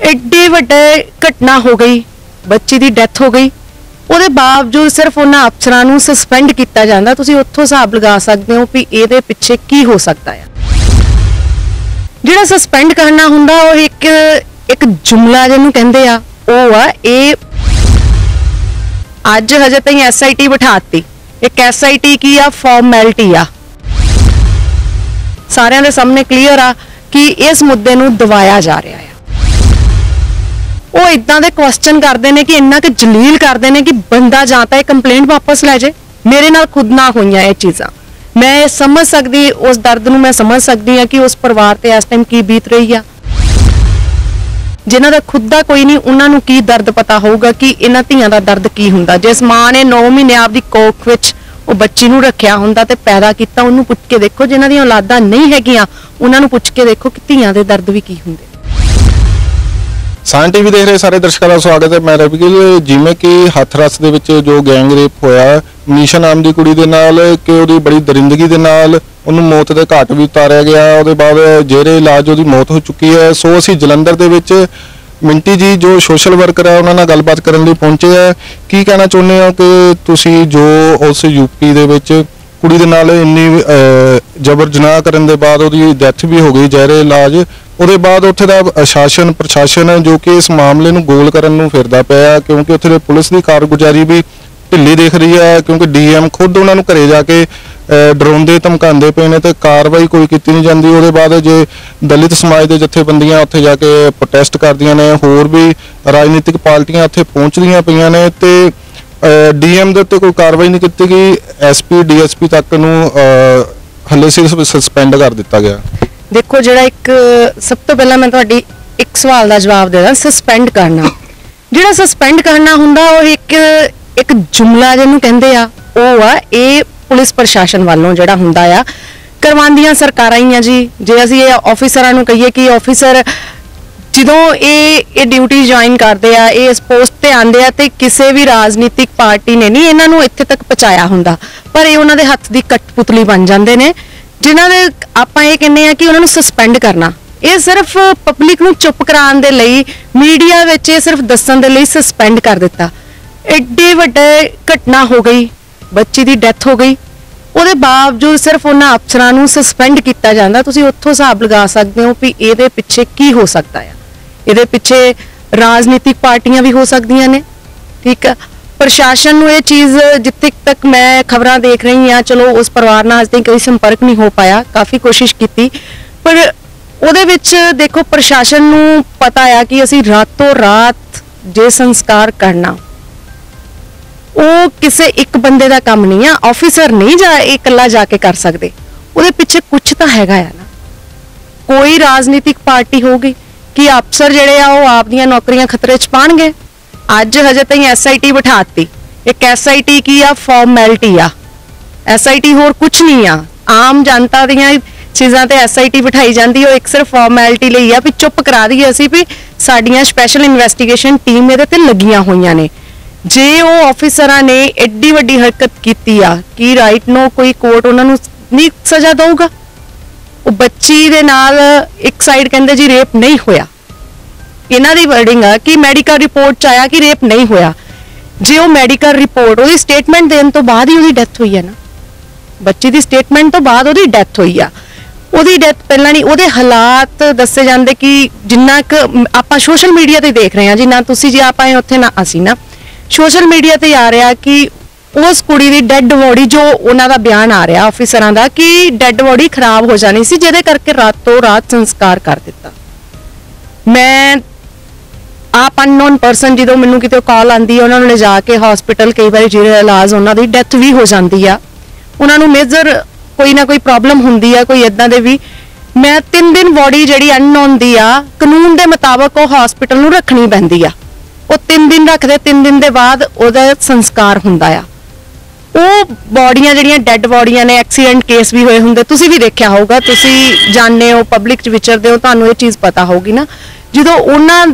एड्डी वड्डे घटना हो गई, बच्ची दी डेथ हो गई, ਉਹਦੇ ਬਾਵਜੂਦ ਸਿਰਫ ਉਹਨਾਂ ਅਫਸਰਾਂ ਨੂੰ ਸਸਪੈਂਡ ਕੀਤਾ ਜਾਂਦਾ। ਤੁਸੀਂ ਉੱਥੋਂ ਹਿਸਾਬ ਲਗਾ ਸਕਦੇ ਹੋ ਵੀ ਇਹਦੇ ਪਿੱਛੇ ਕੀ ਹੋ ਸਕਦਾ ਹੈ। ਜਿਹੜਾ ਸਸਪੈਂਡ ਕਰਨਾ ਹੁੰਦਾ ਉਹ ਇੱਕ ਜੁਮਲਾ ਜਿਹਨੂੰ ਕਹਿੰਦੇ ਆ ਉਹ ਆ ਇਹ ਅੱਜ ਹਜੇ ਤਾਈਂ SIT ਬਿਠਾਤੀ। ਇੱਕ SIT ਕੀ ਆ, ਫਾਰਮੈਲਿਟੀ ਆ, ਸਾਰਿਆਂ ਦੇ ਸਾਹਮਣੇ ਕਲੀਅਰ ਆ ਕਿ ਇਸ ਮੁੱਦੇ ਨੂੰ ਦਬਾਇਆ ਜਾ ਰਿਹਾ ਹੈ। ਉਹ ਇਦਾਂ ਦੇ ਕੁਐਸਚਨ ਕਰਦੇ ਨੇ ਕਿ ਇੰਨਾ ਕਿ ਜਲੀਲ ਕਰਦੇ ਨੇ ਕਿ ਬੰਦਾ ਜਾਂ ਤਾਂ ਇਹ ਕੰਪਲੇਂਟ ਵਾਪਸ ਲੈ ਜਾਏ। ਮੇਰੇ ਨਾਲ ਖੁਦ ਨਾ ਹੋਈਆਂ ਇਹ ਚੀਜ਼ਾਂ, ਮੈਂ ਸਮਝ ਸਕਦੀ ਉਸ ਦਰਦ ਨੂੰ, ਮੈਂ ਸਮਝ ਸਕਦੀ ਹਾਂ ਕਿ ਉਸ ਪਰਿਵਾਰ ਤੇ ਇਸ ਟਾਈਮ ਕੀ ਬੀਤ ਰਹੀ ਆ। ਜਿਨ੍ਹਾਂ ਦਾ ਖੁਦ ਦਾ ਕੋਈ ਨਹੀਂ ਉਹਨਾਂ ਨੂੰ ਕੀ ਦਰਦ ਪਤਾ ਹੋਊਗਾ ਕਿ ਇਹਨਾਂ ਧੀਆਂ ਦਾ ਦਰਦ ਕੀ ਹੁੰਦਾ। ਜਿਸ ਮਾਂ ਨੇ 9 ਮਹੀਨੇ ਆਪਦੀ ਕੋਖ ਵਿੱਚ ਉਹ ਬੱਚੀ ਨੂੰ ਰੱਖਿਆ ਹੁੰਦਾ ਤੇ ਪੈਦਾ ਕੀਤਾ, ਉਹਨੂੰ ਪੁੱਛ ਕੇ ਦੇਖੋ। ਜਿਨ੍ਹਾਂ ਦੀਆਂ ਔਲਾਦਾਂ ਨਹੀਂ ਹੈਗੀਆਂ ਉਹਨਾਂ ਨੂੰ ਪੁੱਛ ਕੇ ਦੇਖੋ ਕਿ ਧੀਆਂ ਦੇ ਦਰਦ ਵੀ ਕੀ ਹੁੰਦੇ। ਸਾਨ ਟੀਵੀ ਦੇਖ ਰਹੇ ਸਾਰੇ ਦਰਸ਼ਕਾਂ ਦਾ ਸਵਾਗਤ ਹੈ। ਮੈਂ ਰਵੀ ਗਿੱਲ। ਜਿਵੇਂ ਕਿ ਹਥਰਸ ਦੇ ਵਿੱਚ ਜੋ ਗੈਂਗ ਰੇਪ ਹੋਇਆ ਮਨੀਸ਼ਾ ਨਾਮ ਦੀ ਕੁੜੀ ਦੇ ਨਾਲ, ਕਿ ਉਹਦੀ ਬੜੀ ਦਰਿੰਦਗੀ ਦੇ ਨਾਲ ਉਹਨੂੰ ਮੌਤ ਦੇ ਘਾਟ ਵੀ ਉਤਾਰਿਆ ਗਿਆ। ਉਹਦੇ ਬਾਅਦ ਜੇਰੇ ਇਲਾਜ ਉਹਦੀ ਮੌਤ ਹੋ ਚੁੱਕੀ ਹੈ। ਸੋ ਅਸੀਂ ਜਲੰਧਰ ਦੇ ਵਿੱਚ ਮਿੰਟੀ ਜੀ ਜੋ ਸੋਸ਼ਲ ਵਰਕਰ ਹੈ ਉਹਨਾਂ ਨਾਲ ਗੱਲਬਾਤ ਕਰਨ ਲਈ ਪਹੁੰਚੇ ਹੈ। ਕੀ ਕਹਿਣਾ ਚਾਹੁੰਦੇ ਹੋ ਕਿ ਤੁਸੀਂ ਜੋ ਉਸ ਯੂਪੀ ਦੇ ਵਿੱਚ ਕੁੜੀ ਦੇ ਨਾਲ ਇੰਨੀ ਜਬਰ ਜਨਾਹ ਕਰਨ ਦੇ ਬਾਅਦ ਉਹਦੀ ਡੈਥ ਵੀ ਹੋ ਗਈ ਜ਼ਹਿਰੇ ਇਲਾਜ, ਉਹਦੇ ਬਾਅਦ ਉੱਥੇ ਦਾ ਪ੍ਰਸ਼ਾਸਨ ਜੋ ਕਿ ਇਸ ਮਾਮਲੇ ਨੂੰ ਗੋਲ ਕਰਨ ਨੂੰ ਫਿਰਦਾ ਪਿਆ, ਕਿਉਂਕਿ ਉੱਥੇ ਦੇ ਪੁਲਿਸ ਦੀ ਕਾਰਗੁਜ਼ਾਰੀ ਵੀ ਢਿੱਲੀ ਦਿਖ ਰਹੀ ਹੈ। ਕਿਉਂਕਿ DM ਖੁਦ ਉਹਨਾਂ ਨੂੰ ਘਰੇ ਜਾ ਕੇ ਡਰਾਉਂਦੇ ਧਮਕਾਉਂਦੇ ਪਏ ਨੇ ਤੇ ਕਾਰਵਾਈ ਕੋਈ ਕੀਤੀ ਨਹੀਂ ਜਾਂਦੀ। ਉਹਦੇ ਬਾਅਦ ਜੇ ਦਲਿਤ ਸਮਾਜ ਦੇ ਜਥੇਬੰਦੀਆਂ ਉੱਥੇ ਜਾ ਕੇ ਪ੍ਰੋਟੈਸਟ ਕਰਦੀਆਂ ਨੇ, ਹੋਰ ਵੀ ਰਾਜਨੀਤਿਕ ਪਾਰਟੀਆਂ ਉੱਥੇ ਪਹੁੰਚਦੀਆਂ ਪਈਆਂ ਨੇ ਤੇ DM ਦੇ ਉੱਤੇ ਕੋਈ ਕਾਰਵਾਈ ਨਹੀਂ ਕੀਤੀ ਗਈ। SP DSP ਤੱਕ ਨੂੰ ਹਲੇ ਸਿਰਫ ਸਸਪੈਂਡ ਕਰ ਦਿੱਤਾ ਗਿਆ। ਦੇਖੋ, ਜਿਹੜਾ ਇੱਕ ਸਭ ਤੋਂ ਪਹਿਲਾਂ ਮੈਂ ਤੁਹਾਡੀ ਇੱਕ ਸਵਾਲ ਦਾ ਜਵਾਬ ਦੇ ਦਾਂ। ਸਸਪੈਂਡ ਕਰਨਾ, ਜਿਹੜਾ ਸਸਪੈਂਡ ਕਰਨਾ ਹੁੰਦਾ ਉਹ ਇੱਕ ਜੁਮਲਾ ਜਿਹਨੂੰ ਕਹਿੰਦੇ ਆ ਉਹ ਆ ਇਹ ਪੁਲਿਸ ਪ੍ਰਸ਼ਾਸਨ ਵੱਲੋਂ ਜਿਹੜਾ ਹੁੰਦਾ ਆ। ਕਰਵਾਉਂਦੀਆਂ ਸਰਕਾਰਾਂ ਹੀ ਆ ਜੀ। ਜੇ ਅਸੀਂ ਇਹ ਆਫੀਸਰਾਂ ਨੂੰ ਕਹੀਏ ਕਿ ਆਫੀਸਰ ਜਦੋਂ ਇਹ ਡਿਊਟੀ ਜੁਆਇਨ ਕਰਦੇ ਆ, ਇਹ ਇਸ ਪੋਸਟ ਤੇ ਆਉਂਦੇ ਆ ਤੇ ਕਿਸੇ ਵੀ ਰਾਜਨੀਤਿਕ ਪਾਰਟੀ ਨੇ ਨਹੀਂ ਇਹਨਾਂ ਨੂੰ ਇੱਥੇ ਤੱਕ ਪਹੁੰਚਾਇਆ ਹੁੰਦਾ, ਪਰ ਇਹ ਉਹਨਾਂ ਦੇ ਹੱਥ ਦੀ ਕਠਪੁਤਲੀ ਬਣ ਜਾਂਦੇ ਨੇ, ਜਿਨ੍ਹਾਂ ਦੇ ਆਪਾਂ ਇਹ ਕਹਿੰਦੇ ਆ ਕਿ ਉਹਨਾਂ ਨੂੰ ਸਸਪੈਂਡ ਕਰਨਾ। ਇਹ ਸਿਰਫ ਪਬਲਿਕ ਨੂੰ ਚੁੱਪ ਕਰਾਉਣ ਦੇ ਲਈ, ਮੀਡੀਆ ਵਿੱਚ ਇਹ ਸਿਰਫ ਦੱਸਣ ਦੇ ਲਈ ਸਸਪੈਂਡ ਕਰ ਦਿੱਤਾ। ਐਡੀ ਵੱਡੇ ਘਟਨਾ ਹੋ ਗਈ, ਬੱਚੀ ਦੀ ਡੈਥ ਹੋ ਗਈ, ਉਹਦੇ ਬਾਵਜੂਦ ਸਿਰਫ ਉਹਨਾਂ ਅਫਸਰਾਂ ਨੂੰ ਸਸਪੈਂਡ ਕੀਤਾ ਜਾਂਦਾ। ਤੁਸੀਂ ਉੱਥੋਂ ਹਿਸਾਬ ਲਗਾ ਸਕਦੇ ਹੋ ਵੀ ਇਹਦੇ ਪਿੱਛੇ ਕੀ ਹੋ ਸਕਦਾ ਹੈ। ਇਹਦੇ ਪਿੱਛੇ ਰਾਜਨੀਤਿਕ ਪਾਰਟੀਆਂ ਵੀ ਹੋ ਸਕਦੀਆਂ ਨੇ, ਠੀਕ ਆ। ਪ੍ਰਸ਼ਾਸਨ ਨੂੰ ਇਹ ਚੀਜ਼, ਜਿੱਥੇ ਤੱਕ ਮੈਂ ਖਬਰਾਂ ਦੇਖ ਰਹੀ ਹਾਂ, ਚਲੋ ਉਸ ਪਰਿਵਾਰ ਨਾਲ ਅੱਜ ਤੱਕ ਕੋਈ ਸੰਪਰਕ ਨਹੀਂ ਹੋ ਪਾਇਆ, ਕਾਫੀ ਕੋਸ਼ਿਸ਼ ਕੀਤੀ, ਪਰ ਉਹਦੇ ਵਿੱਚ ਦੇਖੋ ਪ੍ਰਸ਼ਾਸਨ ਨੂੰ ਪਤਾ ਆ ਕਿ ਅਸੀਂ ਰਾਤੋਂ ਰਾਤ ਜੇ ਸੰਸਕਾਰ ਕਰਨਾ ਉਹ ਕਿਸੇ ਇੱਕ ਬੰਦੇ ਦਾ ਕੰਮ ਨਹੀਂ ਆ। ਆਫੀਸਰ ਨਹੀਂ ਇਕੱਲਾ ਜਾ ਕੇ ਕਰ ਸਕਦੇ, ਉਹਦੇ ਪਿੱਛੇ ਕੁਝ ਤਾਂ ਹੈਗਾ ਆ ਨਾ। ਕੋਈ ਰਾਜਨੀਤਿਕ ਪਾਰਟੀ ਹੋਊਗੀ ਕਿ ਅਫਸਰ ਜਿਹੜੇ ਆ ਉਹ ਆਪਦੀਆਂ ਨੌਕਰੀਆਂ ਖਤਰੇ 'ਚ ਪਾਣਗੇ। ਅੱਜ ਹਜੇ ਤਾਈਂ SIT ਬਿਠਾਤੀ। ਇੱਕ SIT ਕੀ ਆ, ਫਾਰਮੈਲਿਟੀ ਆ। SIT ਹੋਰ ਕੁਝ ਨਹੀਂ ਆ। ਆਮ ਜਨਤਾ ਦੀਆਂ ਚੀਜ਼ਾਂ ਤੇ SIT ਬਿਠਾਈ ਜਾਂਦੀ, ਉਹ ਇੱਕ ਸਿਰਫ ਫਾਰਮੈਲਿਟੀ ਲਈ ਆ ਵੀ ਚੁੱਪ ਕਰਾ ਦਈਏ ਅਸੀਂ ਵੀ ਸਾਡੀਆਂ ਸਪੈਸ਼ਲ ਇਨਵੈਸਟੀਗੇਸ਼ਨ ਟੀਮ ਇਹਦੇ ਤੇ ਲੱਗੀਆਂ ਹੋਈਆਂ ਨੇ। ਜੇ ਉਹ ਆਫੀਸਰਾਂ ਨੇ ਐਡੀ ਵੱਡੀ ਹਰਕਤ ਕੀਤੀ ਆ ਕਿ ਰਾਈਟ ਨੂੰ ਕੋਈ ਕੋਰਟ ਉਹਨਾਂ ਨੂੰ ਨਹੀਂ ਸਜ਼ਾ ਦਊਗਾ। ਉਹ ਬੱਚੀ ਦੇ ਨਾਲ ਇੱਕ ਸਾਈਡ ਕਹਿੰਦੇ ਜੀ ਰੇਪ ਨਹੀਂ ਹੋਇਆ, ਇਹਨਾਂ ਦੀ ਵਰਡਿੰਗ ਆ ਕਿ ਮੈਡੀਕਲ ਰਿਪੋਰਟ 'ਚ ਆਇਆ ਕਿ ਰੇਪ ਨਹੀਂ ਹੋਇਆ। ਜੇ ਉਹ ਮੈਡੀਕਲ ਰਿਪੋਰਟ ਉਹਦੀ ਸਟੇਟਮੈਂਟ ਦੇਣ ਤੋਂ ਬਾਅਦ ਹੀ ਉਹਦੀ ਡੈਥ ਹੋਈ ਹੈ ਨਾ, ਬੱਚੀ ਦੀ ਸਟੇਟਮੈਂਟ ਤੋਂ ਬਾਅਦ ਉਹਦੀ ਡੈਥ ਹੋਈ ਆ। ਉਹਦੀ ਡੈਥ ਪਹਿਲਾਂ ਨਹੀਂ, ਉਹਦੇ ਹਾਲਾਤ ਦੱਸੇ ਜਾਂਦੇ ਕਿ ਜਿੰਨਾ ਕੁ ਆਪਾਂ ਸੋਸ਼ਲ ਮੀਡੀਆ ਤੇ ਦੇਖ ਰਹੇ ਹਾਂ, ਜਿੰਨਾ ਤੁਸੀਂ ਜੇ ਆਪਾਂ ਉੱਥੇ ਨਾ ਅਸੀਂ ਨਾ ਸੋਸ਼ਲ ਮੀਡੀਆ ਤੇ ਆ ਰਿਹਾ ਕਿ ਉਸ ਕੁੜੀ ਦੀ ਡੈੱਡ ਬੋਡੀ, ਜੋ ਉਹਨਾਂ ਦਾ ਬਿਆਨ ਆ ਰਿਹਾ ਆਫੀਸਰਾਂ ਦਾ ਕਿ ਡੈੱਡ ਬੋਡੀ ਖਰਾਬ ਹੋ ਜਾਣੀ ਸੀ, ਜਿਹਦੇ ਕਰਕੇ ਰਾਤੋਂ ਰਾਤ ਸੰਸਕਾਰ ਕਰ ਦਿੱਤਾ। ਮੈਂ ਆਪ ਅਨਨੋਨ ਪਰਸਨ ਜਦੋਂ ਮੈਨੂੰ ਕਿਤੇ ਕਾਲ ਆਂਦੀ ਹੈ, ਉਹਨਾਂ ਨੂੰ ਲਿਜਾ ਕੇ ਹਸਪੀਟਲ ਕਈ ਵਾਰੀ ਜਿਹੜੇ ਇਲਾਜ ਉਹਨਾਂ ਦੀ ਡੈਥ ਵੀ ਹੋ ਜਾਂਦੀ ਆ, ਉਹਨਾਂ ਨੂੰ ਮੇਜਰ ਕੋਈ ਨਾ ਕੋਈ ਪ੍ਰੋਬਲਮ ਹੁੰਦੀ ਆ, ਕੋਈ ਇਦਾਂ ਦੇ ਵੀ। ਮੈਂ 3 ਦਿਨ ਬੋਡੀ ਜਿਹੜੀ ਅਨਨੋਨ ਦੀ ਆ, ਕਾਨੂੰਨ ਦੇ ਮੁਤਾਬਕ ਉਹ ਹਸਪੀਟਲ ਨੂੰ ਰੱਖਣੀ ਪੈਂਦੀ ਆ। ਉਹ 3 ਦਿਨ ਰੱਖਦੇ, 3 ਦਿਨ ਦੇ ਬਾਅਦ ਉਹਦਾ ਸੰਸਕਾਰ ਹੁੰਦਾ ਆ। ਉਹ ਬੋਡੀਆਂ ਜਿਹੜੀਆਂ ਡੈੱਡ ਬੋਡੀਆਂ ਨੇ, ਐਕਸੀਡੈਂਟ ਕੇਸ ਵੀ ਹੋਏ ਹੁੰਦੇ, ਤੁਸੀਂ ਵੀ ਦੇਖਿਆ ਹੋਊਗਾ, ਤੁਸੀਂ ਜਾਣਦੇ ਹੋ, ਪਬਲਿਕ 'ਚ ਵਿਚਰਦੇ ਹੋ, ਤੁਹਾਨੂੰ ਇਹ ਚੀਜ਼ ਪਤਾ ਹੋਊਗੀ ਨਾ। ਜਦੋਂ ਉਹਨਾਂ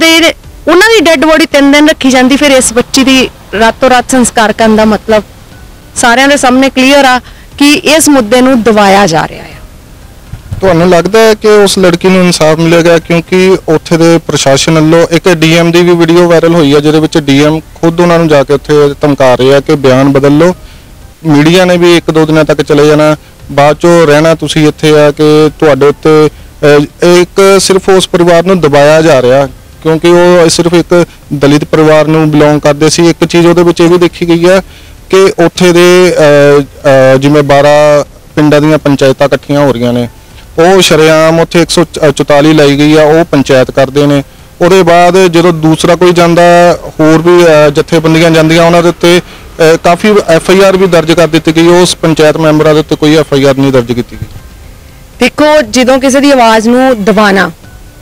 ਦੀ ਡੈੱਡ ਬੋਡੀ 3 ਦਿਨ ਰੱਖੀ ਜਾਂਦੀ, ਫਿਰ ਇਸ ਬੱਚੀ ਦੀ ਰਾਤੋਂ ਰਾਤ ਸੰਸਕਾਰ ਕਰਨ ਦਾ ਮਤਲਬ ਸਾਰਿਆਂ ਦੇ ਸਾਹਮਣੇ ਕਲੀਅਰ ਆ ਕਿ ਇਸ ਮੁੱਦੇ ਨੂੰ ਦਬਾਇਆ ਜਾ ਰਿਹਾ ਹੈ। ਤੁਹਾਨੂੰ ਲੱਗਦਾ ਹੈ ਕਿ ਉਸ ਲੜਕੀ ਨੂੰ ਇਨਸਾਫ ਮਿਲੇਗਾ? ਕਿਉਂਕਿ ਉੱਥੇ ਦੇ ਪ੍ਰਸ਼ਾਸਨ ਵੱਲੋਂ ਇੱਕ ਡੀਐਮ ਦੀ ਵੀ ਵੀਡੀਓ ਵਾਇਰਲ ਹੋਈ ਹੈ ਜਿਹਦੇ ਵਿੱਚ ਡੀਐਮ ਖੁਦ ਉਹਨਾਂ ਨੂੰ ਜਾ ਕੇ ਉੱਥੇ ਧਮਕਾ ਰਿਹਾ ਕਿ ਬਿਆਨ ਬਦਲ ਲਓ, ਮੀਡੀਆ ਨੇ ਵੀ 1-2 ਦਿਨਾਂ ਤੱਕ ਚਲੇ ਜਾਣਾ, ਬਾਅਦ ਚੋਂ ਰਹਿਣਾ ਤੁਸੀਂ ਇੱਥੇ ਆ ਕਿ ਤੁਹਾਡੇ ਉੱਤੇ ਇੱਕ ਸਿਰਫ ਉਸ ਪਰਿਵਾਰ ਨੂੰ ਦਬਾਇਆ ਜਾ ਰਿਹਾ ਕਿਉਂਕਿ ਉਹ ਸਿਰਫ ਇੱਕ ਦਲਿਤ ਪਰਿਵਾਰ ਨੂੰ ਬਿਲੋਂਗ ਕਰਦੇ ਸੀ। ਇੱਕ ਚੀਜ਼ ਉਹਦੇ ਵਿੱਚ ਇਹ ਵੀ ਦੇਖੀ ਗਈ ਹੈ ਕਿ ਉੱਥੇ ਦੇ ਜਿਵੇਂ 12 ਪਿੰਡਾਂ ਦੀਆਂ ਪੰਚਾਇਤਾਂ ਇਕੱਠੀਆਂ ਹੋ ਰਹੀਆਂ ਨੇ, ਉਹ ਸ਼ਰੇਆਮ ਉੱਥੇ 144 ਲਾਈ ਗਈ ਆ, ਉਹ ਪੰਚਾਇਤ ਕਰਦੇ ਨੇ। ਉਹਦੇ ਬਾਅਦ ਜਦੋਂ ਦੂਸਰਾ ਕੋਈ ਜਾਂਦਾ, ਹੋਰ ਵੀ ਜਥੇਬੰਦੀਆਂ ਜਾਂਦੀਆਂ, ਉਹਨਾਂ ਦੇ ਉੱਤੇ ਕਾਫੀ FIR ਵੀ ਦਰਜ ਕਰ ਦਿੱਤੀ ਗਈ, ਉਸ ਪੰਚਾਇਤ ਮੈਂਬਰਾਂ ਦੇ ਉੱਤੇ ਕੋਈ FIR ਨਹੀਂ ਦਰਜ ਕੀਤੀ ਗਈ। ਦੇਖੋ, ਜਦੋਂ ਕਿਸੇ ਦੀ ਆਵਾਜ਼ ਨੂੰ ਦਬਾਣਾ,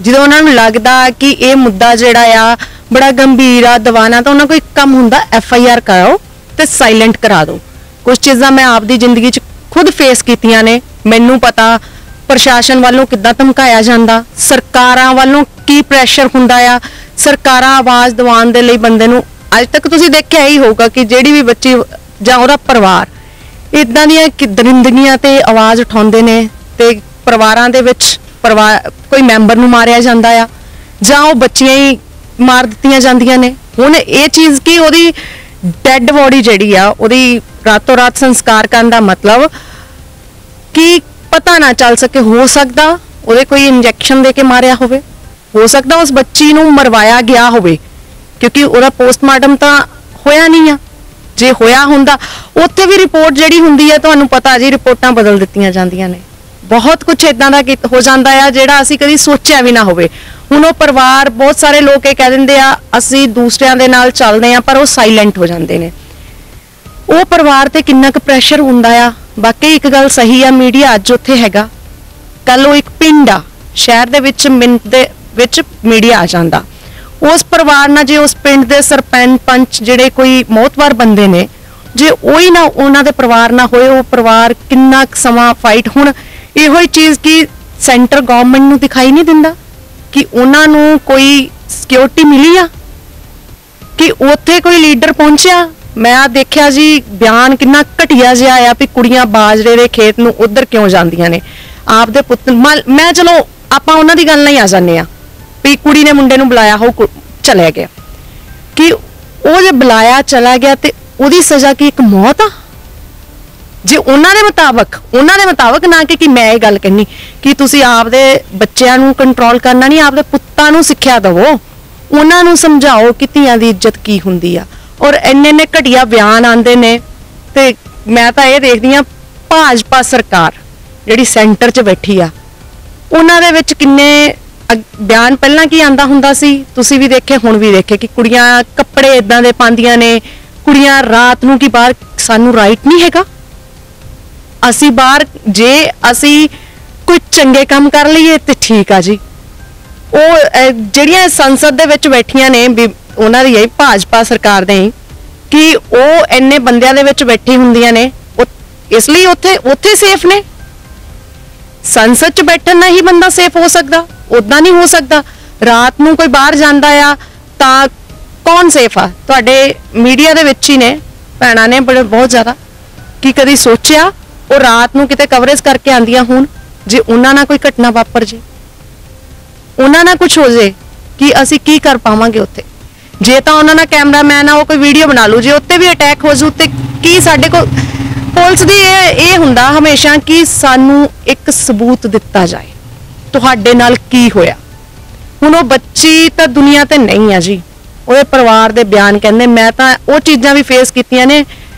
ਜਦੋਂ ਉਹਨਾਂ ਨੂੰ ਲੱਗਦਾ ਕਿ ਇਹ ਮੁੱਦਾ ਜਿਹੜਾ ਆ ਬੜਾ ਗੰਭੀਰ ਆ, ਦਬਾਣਾ, ਤਾਂ ਉਹਨਾਂ ਕੋਈ ਕੰਮ ਹੁੰਦਾ FIR ਕਰਾਓ ਤੇ ਸਾਇਲੈਂਟ ਕਰਾ ਦਿਓ। ਕੁਝ ਚੀਜ਼ਾਂ ਮੈਂ ਆਪਦੀ ਜ਼ਿੰਦਗੀ 'ਚ ਖੁਦ ਫੇਸ ਕੀਤੀਆਂ ਨੇ, ਮੈਨੂੰ ਪਤਾ ਪ੍ਰਸ਼ਾਸਨ ਵੱਲੋਂ ਕਿੱਦਾਂ ਧਮਕਾਇਆ ਜਾਂਦਾ, ਸਰਕਾਰਾਂ ਵੱਲੋਂ ਕੀ ਪ੍ਰੈਸ਼ਰ ਹੁੰਦਾ ਆ। ਸਰਕਾਰਾਂ ਆਵਾਜ਼ ਦਿਵਾਉਣ ਦੇ ਲਈ ਬੰਦੇ ਨੂੰ, ਅੱਜ ਤੱਕ ਤੁਸੀਂ ਦੇਖਿਆ ਹੀ ਹੋਊਗਾ ਕਿ ਜਿਹੜੀ ਵੀ ਬੱਚੀ ਜਾਂ ਉਹਦਾ ਪਰਿਵਾਰ ਇਦਾਂ ਦੀਆਂ ਦਰਿੰਦਗੀਆਂ ਤੇ ਆਵਾਜ਼ ਉਠਾਉਂਦੇ ਨੇ ਤੇ ਪਰਿਵਾਰਾਂ ਦੇ ਵਿੱਚ ਕੋਈ ਮੈਂਬਰ ਨੂੰ ਮਾਰਿਆ ਜਾਂਦਾ ਆ ਜਾਂ ਉਹ ਬੱਚੀਆਂ ਹੀ ਮਾਰ ਦਿੱਤੀਆਂ ਜਾਂਦੀਆਂ ਨੇ। ਹੁਣ ਇਹ ਚੀਜ਼ ਕੀ, ਉਹਦੀ ਡੈੱਡ ਬੋਡੀ ਜਿਹੜੀ ਆ ਉਹਦੀ ਰਾਤੋਂ ਰਾਤ ਸੰਸਕਾਰ ਕਰਨ ਦਾ ਮਤਲਬ ਕਿ ਪਤਾ ਨਾ ਚੱਲ ਸਕੇ, ਹੋ ਸਕਦਾ ਉਹਦੇ ਕੋਈ ਇੰਜੈਕਸ਼ਨ ਦੇ ਕੇ ਮਾਰਿਆ ਹੋਵੇ, ਹੋ ਸਕਦਾ ਉਸ ਬੱਚੀ ਨੂੰ ਮਰਵਾਇਆ ਗਿਆ ਹੋਵੇ ਕਿਉਂਕਿ ਉਹਦਾ ਪੋਸਟਮਾਰਟਮ ਤਾਂ ਹੋਇਆ ਨਹੀਂ ਆ। ਜੇ ਹੋਇਆ ਹੁੰਦਾ ਉੱਥੇ ਵੀ ਰਿਪੋਰਟ ਜਿਹੜੀ ਹੁੰਦੀ ਹੈ, ਤੁਹਾਨੂੰ ਪਤਾ ਜੀ, ਰਿਪੋਰਟਾਂ ਬਦਲ ਦਿੱਤੀਆਂ ਜਾਂਦੀਆਂ ਨੇ। ਬਹੁਤ ਕੁਝ ਇਦਾਂ ਦਾ ਹੋ ਜਾਂਦਾ ਆ ਜਿਹੜਾ ਅਸੀਂ ਕਦੀ ਸੋਚਿਆ ਵੀ ਨਾ ਹੋਵੇ। ਹੁਣ ਉਹ ਪਰਿਵਾਰ, ਬਹੁਤ ਸਾਰੇ ਲੋਕ ਇਹ ਕਹਿ ਦਿੰਦੇ ਆ ਅਸੀਂ ਦੂਸਰਿਆਂ ਦੇ ਨਾਲ ਚੱਲਦੇ ਆ, ਪਰ ਉਹ ਸਾਇਲੈਂਟ ਹੋ ਜਾਂਦੇ ਨੇ। ਉਹ ਪਰਿਵਾਰ ਤੇ ਕਿੰਨਾ ਕੁ ਪ੍ਰੈਸ਼ਰ ਹੁੰਦਾ ਆ। ਬਾਕੀ ਇੱਕ ਗੱਲ ਸਹੀ ਆ, ਮੀਡੀਆ ਅੱਜ ਉੱਥੇ ਹੈਗਾ, ਕੱਲ ਉਹ ਇੱਕ ਪਿੰਡ ਆ, ਸ਼ਹਿਰ ਦੇ ਵਿੱਚ ਮਿੰਟ ਦੇ ਵਿੱਚ ਮੀਡੀਆ ਆ ਜਾਂਦਾ। ਉਸ ਪਰਿਵਾਰ ਨਾਲ ਜੇ ਉਸ ਪਿੰਡ ਦੇ ਸਰਪੰਚ ਪੰਚ ਜਿਹੜੇ ਕੋਈ ਮੋਹਤਵਾਰ ਬੰਦੇ ਨੇ, ਜੇ ਉਹੀ ਨਾ ਉਹਨਾਂ ਦੇ ਪਰਿਵਾਰ ਨਾ ਹੋਏ, ਉਹ ਪਰਿਵਾਰ ਕਿੰਨਾ ਕੁ ਸਮਾਂ ਫਾਈਟ। ਹੁਣ ਇਹੋ ਹੀ ਚੀਜ਼ ਕਿ ਸੈਂਟਰ ਗਵਰਨਮੈਂਟ ਨੂੰ ਦਿਖਾਈ ਨਹੀਂ ਦਿੰਦਾ ਕਿ ਉਹਨਾਂ ਨੂੰ ਕੋਈ ਸਿਕਿਉਰਿਟੀ ਮਿਲੀ ਆ, ਕਿ ਉੱਥੇ ਕੋਈ ਲੀਡਰ ਪਹੁੰਚਿਆ। ਮੈਂ ਆ ਦੇਖਿਆ ਜੀ ਬਿਆਨ ਕਿੰਨਾ ਘਟੀਆ ਜਿਹਾ ਆ ਵੀ ਕੁੜੀਆਂ ਬਾਜਰੇ ਦੇ ਖੇਤ ਨੂੰ ਉਧਰ ਕਿਉਂ ਜਾਂਦੀਆਂ ਨੇ, ਆਪਦੇ ਪੁੱਤ। ਮੈਂ ਚਲੋ ਆਪਾਂ ਉਹਨਾਂ ਦੀ ਗੱਲ ਨਹੀਂ ਆ ਜਾਂਦੇ ਆ ਵੀ ਕੁੜੀ ਨੇ ਮੁੰਡੇ ਨੂੰ ਬੁਲਾਇਆ ਹੋ ਚਲਿਆ ਗਿਆ, ਕਿ ਉਹ ਜੇ ਬੁਲਾਇਆ ਚਲਾ ਗਿਆ ਤੇ ਉਹਦੀ ਸਜ਼ਾ ਕੀ ਇੱਕ ਮੌਤ ਆ? ਜੇ ਉਹਨਾਂ ਦੇ ਮੁਤਾਬਕ ਨਾ ਕਿ ਮੈਂ ਇਹ ਗੱਲ ਕਹਿਨੀ ਕਿ ਤੁਸੀਂ ਆਪਦੇ ਬੱਚਿਆਂ ਨੂੰ ਕੰਟਰੋਲ ਕਰਨਾ ਨਹੀਂ, ਆਪਦੇ ਪੁੱਤਾਂ ਨੂੰ ਸਿੱਖਿਆ ਦਿਵੋ, ਉਹਨਾਂ ਨੂੰ ਸਮਝਾਓ ਕਿ ਧੀਆਂ ਦੀ ਇੱਜ਼ਤ ਕੀ ਹੁੰਦੀ ਆ। ਔਰ ਇੰਨੇ ਘਟੀਆ ਬਿਆਨ ਆਉਂਦੇ ਨੇ। ਤੇ ਮੈਂ ਤਾਂ ਇਹ ਦੇਖਦੀ ਆ ਭਾਜਪਾ ਸਰਕਾਰ ਜਿਹੜੀ ਸੈਂਟਰ 'ਚ ਬੈਠੀ ਆ, ਉਹਨਾਂ ਦੇ ਵਿੱਚ ਕਿੰਨੇ ਬਿਆਨ ਪਹਿਲਾਂ ਕੀ ਆਂਦਾ ਹੁੰਦਾ ਸੀ, ਤੁਸੀਂ ਵੀ ਦੇਖੇ ਹੁਣ ਵੀ ਦੇਖੇ ਕਿ ਕੁੜੀਆਂ ਕੱਪੜੇ ਇਦਾਂ ਦੇ ਪਾਉਂਦੀਆਂ ਨੇ, ਕੁੜੀਆਂ ਰਾਤ ਨੂੰ ਕੀ ਬਾਹਰ, ਸਾਨੂੰ ਰਾਈਟ ਨਹੀਂ ਹੈਗਾ? ਅਸੀਂ ਬਾਹਰ ਜੇ ਅਸੀਂ ਕੋਈ ਚੰਗੇ ਕੰਮ ਕਰ ਲਈਏ ਤੇ ਠੀਕ ਆ ਜੀ। ਉਹ ਜਿਹੜੀਆਂ ਸੰਸਦ ਦੇ ਵਿੱਚ ਬੈਠੀਆਂ ਨੇ, ਉਹਨਾਂ ਦੀ ਭਾਜਪਾ ਸਰਕਾਰ ਦੇ ਕਿ ਉਹ ਇੰਨੇ ਬੰਦਿਆਂ ਦੇ ਵਿੱਚ ਬੈਠੀ ਹੁੰਦੀਆਂ ਨੇ, ਇਸ ਲਈ ਉੱਥੇ ਸੇਫ ਨੇ। ਸੰਸਦ 'ਚ ਬੈਠਣ ਨਾਲ ਹੀ ਬੰਦਾ ਸੇਫ ਹੋ ਸਕਦਾ, ਉਦਾਂ ਨਹੀਂ ਹੋ ਸਕਦਾ। ਰਾਤ ਨੂੰ ਕੋਈ ਬਾਹਰ ਜਾਂਦਾ ਆ ਤਾਂ ਕੌਣ ਸੇਫ ਆ? ਤੁਹਾਡੇ ਮੀਡੀਆ ਦੇ ਵਿੱਚ ਹੀ ਨੇ ਭੈਣਾਂ ਨੇ ਬਹੁਤ ਜ਼ਿਆਦਾ, ਕਿ ਕਦੀ ਸੋਚਿਆ ਉਹ ਰਾਤ ਨੂੰ ਕਿਤੇ ਕਵਰੇਜ ਕਰਕੇ ਆਂਦੀਆਂ ਹੋਣ, ਜੇ ਉਹਨਾਂ ਨਾਲ ਕੋਈ ਘਟਨਾ ਵਾਪਰ ਜੇ, ਉਹਨਾਂ ਨਾਲ ਕੁਝ ਹੋ ਜੇ, ਕਿ ਅਸੀਂ ਕੀ ਕਰ ਪਾਵਾਂਗੇ ਉੱਥੇ? ਜੇ ਤਾਂ ਉਹਨਾਂ ਨਾਲ ਕੈਮਰਾਮੈਨ ਆ, ਉਹ ਕੋਈ ਵੀਡੀਓ ਬਣਾ ਲੂ, ਜੇ ਉੱਤੇ ਵੀ ਅਟੈਕ ਹੋ ਜੂ ਤੇ ਕੀ? ਸਾਡੇ ਕੋਲ ਪੁਲਿਸ ਦੀ ਇਹ ਹੁੰਦਾ ਹਮੇਸ਼ਾ ਕਿ ਸਾਨੂੰ ਇੱਕ ਸਬੂਤ ਦਿੱਤਾ ਜਾਏ ਤੁਹਾਡੇ ਨਾਲ ਕੀ ਹੋਇਆ। ਹੁਣ ਉਹ ਬੱਚੀ ਤਾਂ ਦੁਨੀਆ ਤੇ ਨਹੀਂ ਆ ਜੀ, ਉਹਦੇ ਪਰਿਵਾਰ ਦੇ ਬਿਆਨ ਕਹਿੰਦੇ। ਮੈਂ ਤਾਂ ਉਹ ਚੀਜ਼ਾਂ ਵੀ ਫੇਸ ਕੀਤੀਆਂ ਨੇ,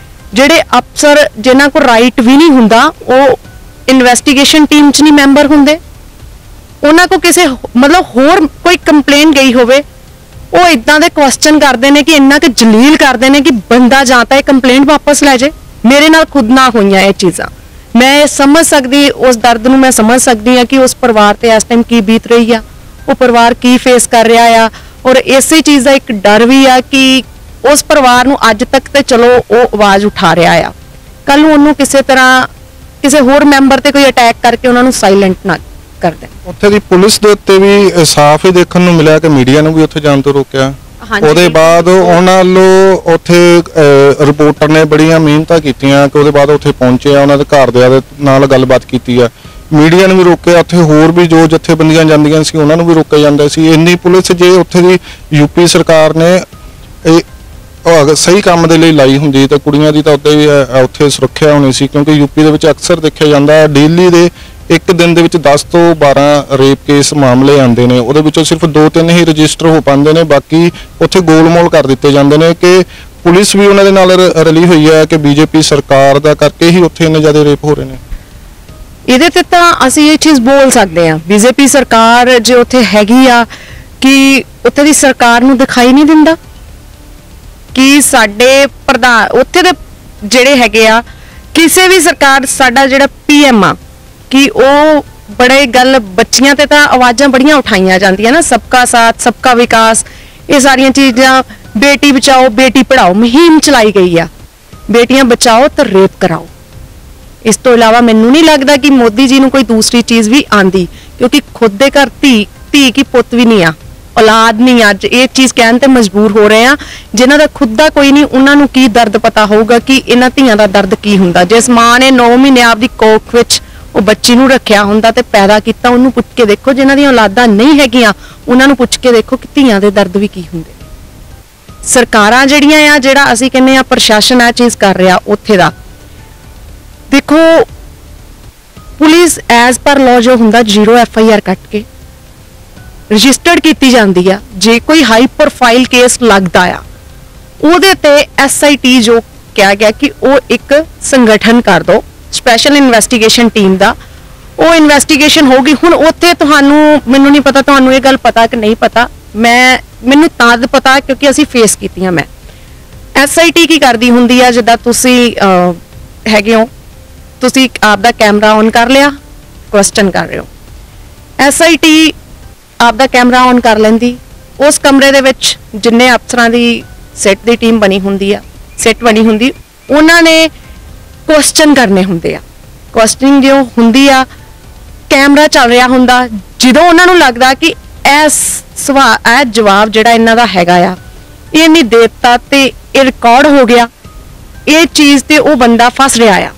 ਜਿਹੜੇ ਅਫਸਰ ਜਿਨ੍ਹਾਂ ਕੋਲ ਰਾਈਟ ਵੀ ਨਹੀਂ ਹੁੰਦਾ, ਉਹ ਇਨਵੈਸਟੀਗੇਸ਼ਨ ਟੀਮ 'ਚ ਨਹੀਂ ਮੈਂਬਰ ਹੁੰਦੇ, ਉਹਨਾਂ ਕੋ ਕਿਸੇ ਮਤਲਬ ਹੋਰ ਕੋਈ ਕੰਪਲੇਨ ਗਈ ਹੋਵੇ, ਉਹ ਇਦਾਂ ਦੇ ਕੁਐਸਚਨ ਕਰਦੇ ਨੇ ਕਿ ਇੰਨਾ ਕਿ ਜਲੀਲ ਕਰਦੇ ਨੇ ਕਿ ਬੰਦਾ ਜਾਂ ਤਾਂ ਇਹ ਕੰਪਲੇਂਟ ਵਾਪਸ ਲੈ ਜਾਏ। ਮੇਰੇ ਨਾਲ ਖੁਦ ਨਾ ਹੋਈਆਂ ਇਹ ਚੀਜ਼ਾਂ, ਮੈਂ ਸਮਝ ਸਕਦੀ ਉਸ ਦਰਦ ਨੂੰ, ਮੈਂ ਸਮਝ ਸਕਦੀ ਹਾਂ ਕਿ ਉਸ ਪਰਿਵਾਰ ਤੇ ਇਸ ਟਾਈਮ ਕੀ ਬੀਤ ਰਹੀ ਆ, ਉਹ ਪਰਿਵਾਰ ਕੀ ਫੇਸ ਕਰ ਰਿਹਾ ਆ। ਔਰ ਇਸੇ ਚੀਜ਼ ਦਾ ਇੱਕ ਡਰ ਵੀ ਆ ਕਿ ਉਸ ਪਰਿਵਾਰ ਨੂੰ ਅੱਜ ਤੱਕ ਤੇ ਚਲੋ ਉਹ ਆਵਾਜ਼ ਉਠਾ ਰਿਹਾ ਆ, ਕੱਲ ਨੂੰ ਉਹਨੂੰ ਕਿਸੇ ਤਰ੍ਹਾਂ ਕਿਸੇ ਹੋਰ ਮੈਂਬਰ ਤੇ ਕੋਈ ਅਟੈਕ ਕਰਕੇ ਉਹਨਾਂ ਨੂੰ ਸਾਇਲੈਂਟ ਨਾ ਕਰ ਦੇਣ। ਉੱਥੇ ਦੀ ਪੁਲਿਸ ਦੇ ਉੱਤੇ ਵੀ ਸਾਫ਼ ਹੀ ਦੇਖਣ ਨੂੰ ਮਿਲਿਆ ਕਿ ਮੀਡੀਆ ਨੂੰ ਵੀ ਉੱਥੇ ਜਾਣ ਤੋਂ ਰੋਕਿਆ। ਉਹਦੇ ਬਾਅਦ ਉਹਨਾਂ ਵੱਲੋਂ ਉੱਥੇ ਰਿਪੋਰਟਰ ਨੇ ਬੜੀਆਂ ਮਿਹਨਤਾਂ ਕੀਤੀਆਂ ਕਿ ਉਹਦੇ ਬਾਅਦ ਉੱਥੇ ਪਹੁੰਚੇ ਆ, ਉਹਨਾਂ ਦੇ ਘਰਦਿਆਂ ਦੇ ਨਾਲ ਗੱਲਬਾਤ ਕੀਤੀ ਆ। ਮੀਡੀਆ ਨੂੰ ਵੀ ਰੋਕਿਆ, ਉੱਥੇ ਹੋਰ ਵੀ ਜੋ ਜਥੇਬੰਦੀਆਂ ਜਾਂਦੀਆਂ ਸੀ ਉਹਨਾਂ ਨੂੰ ਵੀ ਰੋਕਿਆ ਜਾਂਦਾ ਸੀ। ਇੰਨੀ ਪੁਲਿਸ ਜੇ ਉੱਥੇ ਦੀ ਯੂਪੀ ਸਰਕਾਰ ਨੇ ਸਹੀ ਕੰਮ ਦੇ ਲਈ ਲਾਈ ਹੁੰਦੀ ਤਾਂ ਕੁੜੀਆਂ ਦੀ ਤਾਂ ਉੱਥੇ ਸੁਰੱਖਿਆ ਹੋਣੀ ਸੀ, ਕਿਉਂਕਿ ਯੂਪੀ ਦੇ ਵਿੱਚ ਅਕਸਰ ਦੇਖਿਆ ਜਾਂਦਾ ਡੇਲੀ ਦੇ ਇੱਕ ਦਿਨ ਦੇ ਵਿੱਚ 10 ਤੋਂ 12 ਰੇਪ ਕੇਸ ਮਾਮਲੇ ਆਉਂਦੇ ਨੇ, ਉਹਦੇ ਵਿੱਚੋਂ ਸਿਰਫ 2-3 ਹੀ ਰਜਿਸਟਰ ਹੋ ਪਾਉਂਦੇ ਨੇ, ਬਾਕੀ ਉੱਥੇ ਗੋਲਮੋਲ ਕਰ ਦਿੱਤੇ ਜਾਂਦੇ ਨੇ ਕਿ ਪੁਲਿਸ ਵੀ ਉਹਨਾਂ ਦੇ ਨਾਲ ਰਲੀ ਹੋਈ ਹੈ ਕਿ ਬੀਜੇਪੀ ਸਰਕਾਰ ਦਾ ਕਰਕੇ ਹੀ ਉੱਥੇ ਇੰਨੇ ਜ਼ਿਆਦਾ ਰੇਪ ਹੋ ਰਹੇ ਨੇ। ਇਹਦੇ ਤੇ ਤਾਂ ਅਸੀਂ ਇਹ ਚੀਜ਼ ਬੋਲ ਸਕਦੇ ਹਾਂ, ਬੀਜੇਪੀ ਸਰਕਾਰ ਜੇ ਉੱਥੇ ਹੈਗੀ ਆ ਕਿ ਉੱਥੇ ਦੀ ਸਰਕਾਰ ਨੂੰ ਦਿਖਾਈ ਨਹੀਂ ਦਿੰਦਾ ਕਿ ਸਾਡੇ ਪ੍ਰਧਾਨ ਉੱਥੇ ਦੇ ਜਿਹੜੇ ਹੈਗੇ ਆ, ਕਿਸੇ ਵੀ ਸਰਕਾਰ ਸਾਡਾ ਜਿਹੜਾ PM ਆ ਕਿ ਉਹ ਬੜੇ ਗੱਲ ਬੱਚੀਆਂ ਤੇ ਤਾਂ ਆਵਾਜ਼ਾਂ ਬੜੀਆਂ ਉਠਾਈਆਂ ਜਾਂਦੀਆਂ ਨਾ, ਸਬਕਾ ਸਾਥ ਸਬਕਾ ਵਿਕਾਸ, ਇਹ ਸਾਰੀਆਂ ਚੀਜ਼ਾਂ, ਬੇਟੀ ਬਚਾਓ ਬੇਟੀ ਪੜਾਓ ਮੁਹਿੰਮ ਚਲਾਈ ਗਈ ਆ, ਬੇਟੀਆਂ ਬਚਾਓ ਤਾਂ ਰੇਪ ਕਰਾਓ। ਇਸ ਤੋਂ ਇਲਾਵਾ ਮੈਨੂੰ ਨਹੀਂ ਲੱਗਦਾ ਕਿ ਮੋਦੀ ਜੀ ਨੂੰ ਕੋਈ ਦੂਸਰੀ ਚੀਜ਼ ਵੀ ਆਂਦੀ, ਕਿਉਂਕਿ ਖੁਦ ਦੇ ਘਰ ਧੀ ਕੀ ਪੁੱਤ ਵੀ ਨਹੀਂ ਆ, ਔਲਾਦ ਨਹੀਂ। ਅੱਜ ਇਹ ਚੀਜ਼ ਕਹਿਣ ਤੇ ਮਜਬੂਰ ਹੋ ਰਹੇ ਆ, ਜਿਨ੍ਹਾਂ ਦਾ ਖੁਦ ਦਾ ਕੋਈ ਨਹੀਂ, ਉਹਨਾਂ ਨੂੰ ਕੀ ਦਰਦ ਪਤਾ ਹੋਊਗਾ ਕਿ ਇਹਨਾਂ ਧੀਆਂ ਦਾ ਦਰਦ ਕੀ ਹੁੰਦਾ। ਜਿਸ ਮਾਂ ਨੇ 9 ਮਹੀਨੇ ਆਪਦੀ ਕੋਖ ਵਿੱਚ ਉਹ ਬੱਚੀ ਨੂੰ ਰੱਖਿਆ ਹੁੰਦਾ ਤੇ ਪੈਦਾ ਕੀਤਾ, ਉਹਨੂੰ ਪੁੱਛ ਕੇ ਦੇਖੋ, ਜਿਨ੍ਹਾਂ ਦੀਆਂ ਔਲਾਦਾਂ ਨਹੀਂ ਹੈਗੀਆਂ ਉਹਨਾਂ ਨੂੰ ਪੁੱਛ ਕੇ ਦੇਖੋ ਕਿ ਧੀਆਂ ਦੇ ਦਰਦ ਵੀ ਕੀ ਹੁੰਦੇ। ਸਰਕਾਰਾਂ ਜਿਹੜੀਆਂ ਆ, ਜਿਹੜਾ ਅਸੀਂ ਕਹਿੰਦੇ ਆ ਪ੍ਰਸ਼ਾਸਨ ਆ ਚੀਜ਼ ਕਰ ਰਿਹਾ, ਉੱਥੇ ਦਾ ਦੇਖੋ ਪੁਲਿਸ ਐਜ਼ ਪਰ ਲਾਅ ਜੋ ਹੁੰਦਾ 0 FIR ਕੱਟ ਕੇ ਰਜਿਸਟਰਡ ਕੀਤੀ ਜਾਂਦੀ ਆ। ਜੇ ਕੋਈ ਹਾਈ ਪ੍ਰੋਫਾਈਲ ਕੇਸ ਲੱਗਦਾ ਆ ਉਹਦੇ ਤੇ SIT ਜੋ ਕਿਹਾ ਗਿਆ ਕਿ ਉਹ ਇੱਕ ਸੰਗਠਨ ਕਰ ਦੋ, ਸਪੈਸ਼ਲ ਇਨਵੈਸਟੀਗੇਸ਼ਨ ਟੀਮ ਦਾ, ਉਹ ਇਨਵੈਸਟੀਗੇਸ਼ਨ ਹੋਗੀ। ਹੁਣ ਉੱਥੇ ਤੁਹਾਨੂੰ, ਮੈਨੂੰ ਨਹੀਂ ਪਤਾ ਤੁਹਾਨੂੰ ਇਹ ਗੱਲ ਪਤਾ ਕਿ ਨਹੀਂ ਪਤਾ, ਮੈਨੂੰ ਤਾਂ ਪਤਾ ਕਿਉਂਕਿ ਅਸੀਂ ਫੇਸ ਕੀਤੀਆਂ। ਮੈਂ SIT ਕੀ ਕਰਦੀ ਹੁੰਦੀ ਆ, ਜਿੱਦਾਂ ਤੁਸੀਂ ਹੈਗੇ ਹੋ, ਤੁਸੀਂ ਆਪਦਾ ਕੈਮਰਾ ਔਨ ਕਰ ਲਿਆ, ਕੁਐਸਚਨ ਕਰ ਰਹੇ ਹੋ, SIT ਆਪਦਾ ਕੈਮਰਾ ਔਨ ਕਰ ਲੈਂਦੀ, ਉਸ ਕਮਰੇ ਦੇ ਵਿੱਚ ਜਿੰਨੇ ਅਫਸਰਾਂ ਦੀ ਸੈੱਟ ਦੀ ਟੀਮ ਬਣੀ ਹੁੰਦੀ ਆ, ਸੈੱਟ ਬਣੀ ਹੁੰਦੀ, ਉਹਨਾਂ ਨੇ ਕੁਐਸਚਨ ਕਰਨੇ ਹੁੰਦੇ ਆ। ਕੁਐਸਚਨਿੰਗ ਜੋ ਹੁੰਦੀ ਆ, ਕੈਮਰਾ ਚੱਲ ਰਿਹਾ ਹੁੰਦਾ, ਜਦੋਂ ਉਹਨਾਂ ਨੂੰ ਲੱਗਦਾ ਕਿ ਇਹ ਜਵਾਬ ਜਿਹੜਾ ਇਹਨਾਂ ਦਾ ਹੈਗਾ ਆ ਇਹ ਨਹੀਂ ਦੇਤਾ ਤੇ ਇਹ ਰਿਕਾਰਡ ਹੋ ਗਿਆ, ਇਹ ਚੀਜ਼ ਤੇ ਉਹ ਬੰਦਾ ਫਸ ਰਿਹਾ ਆ,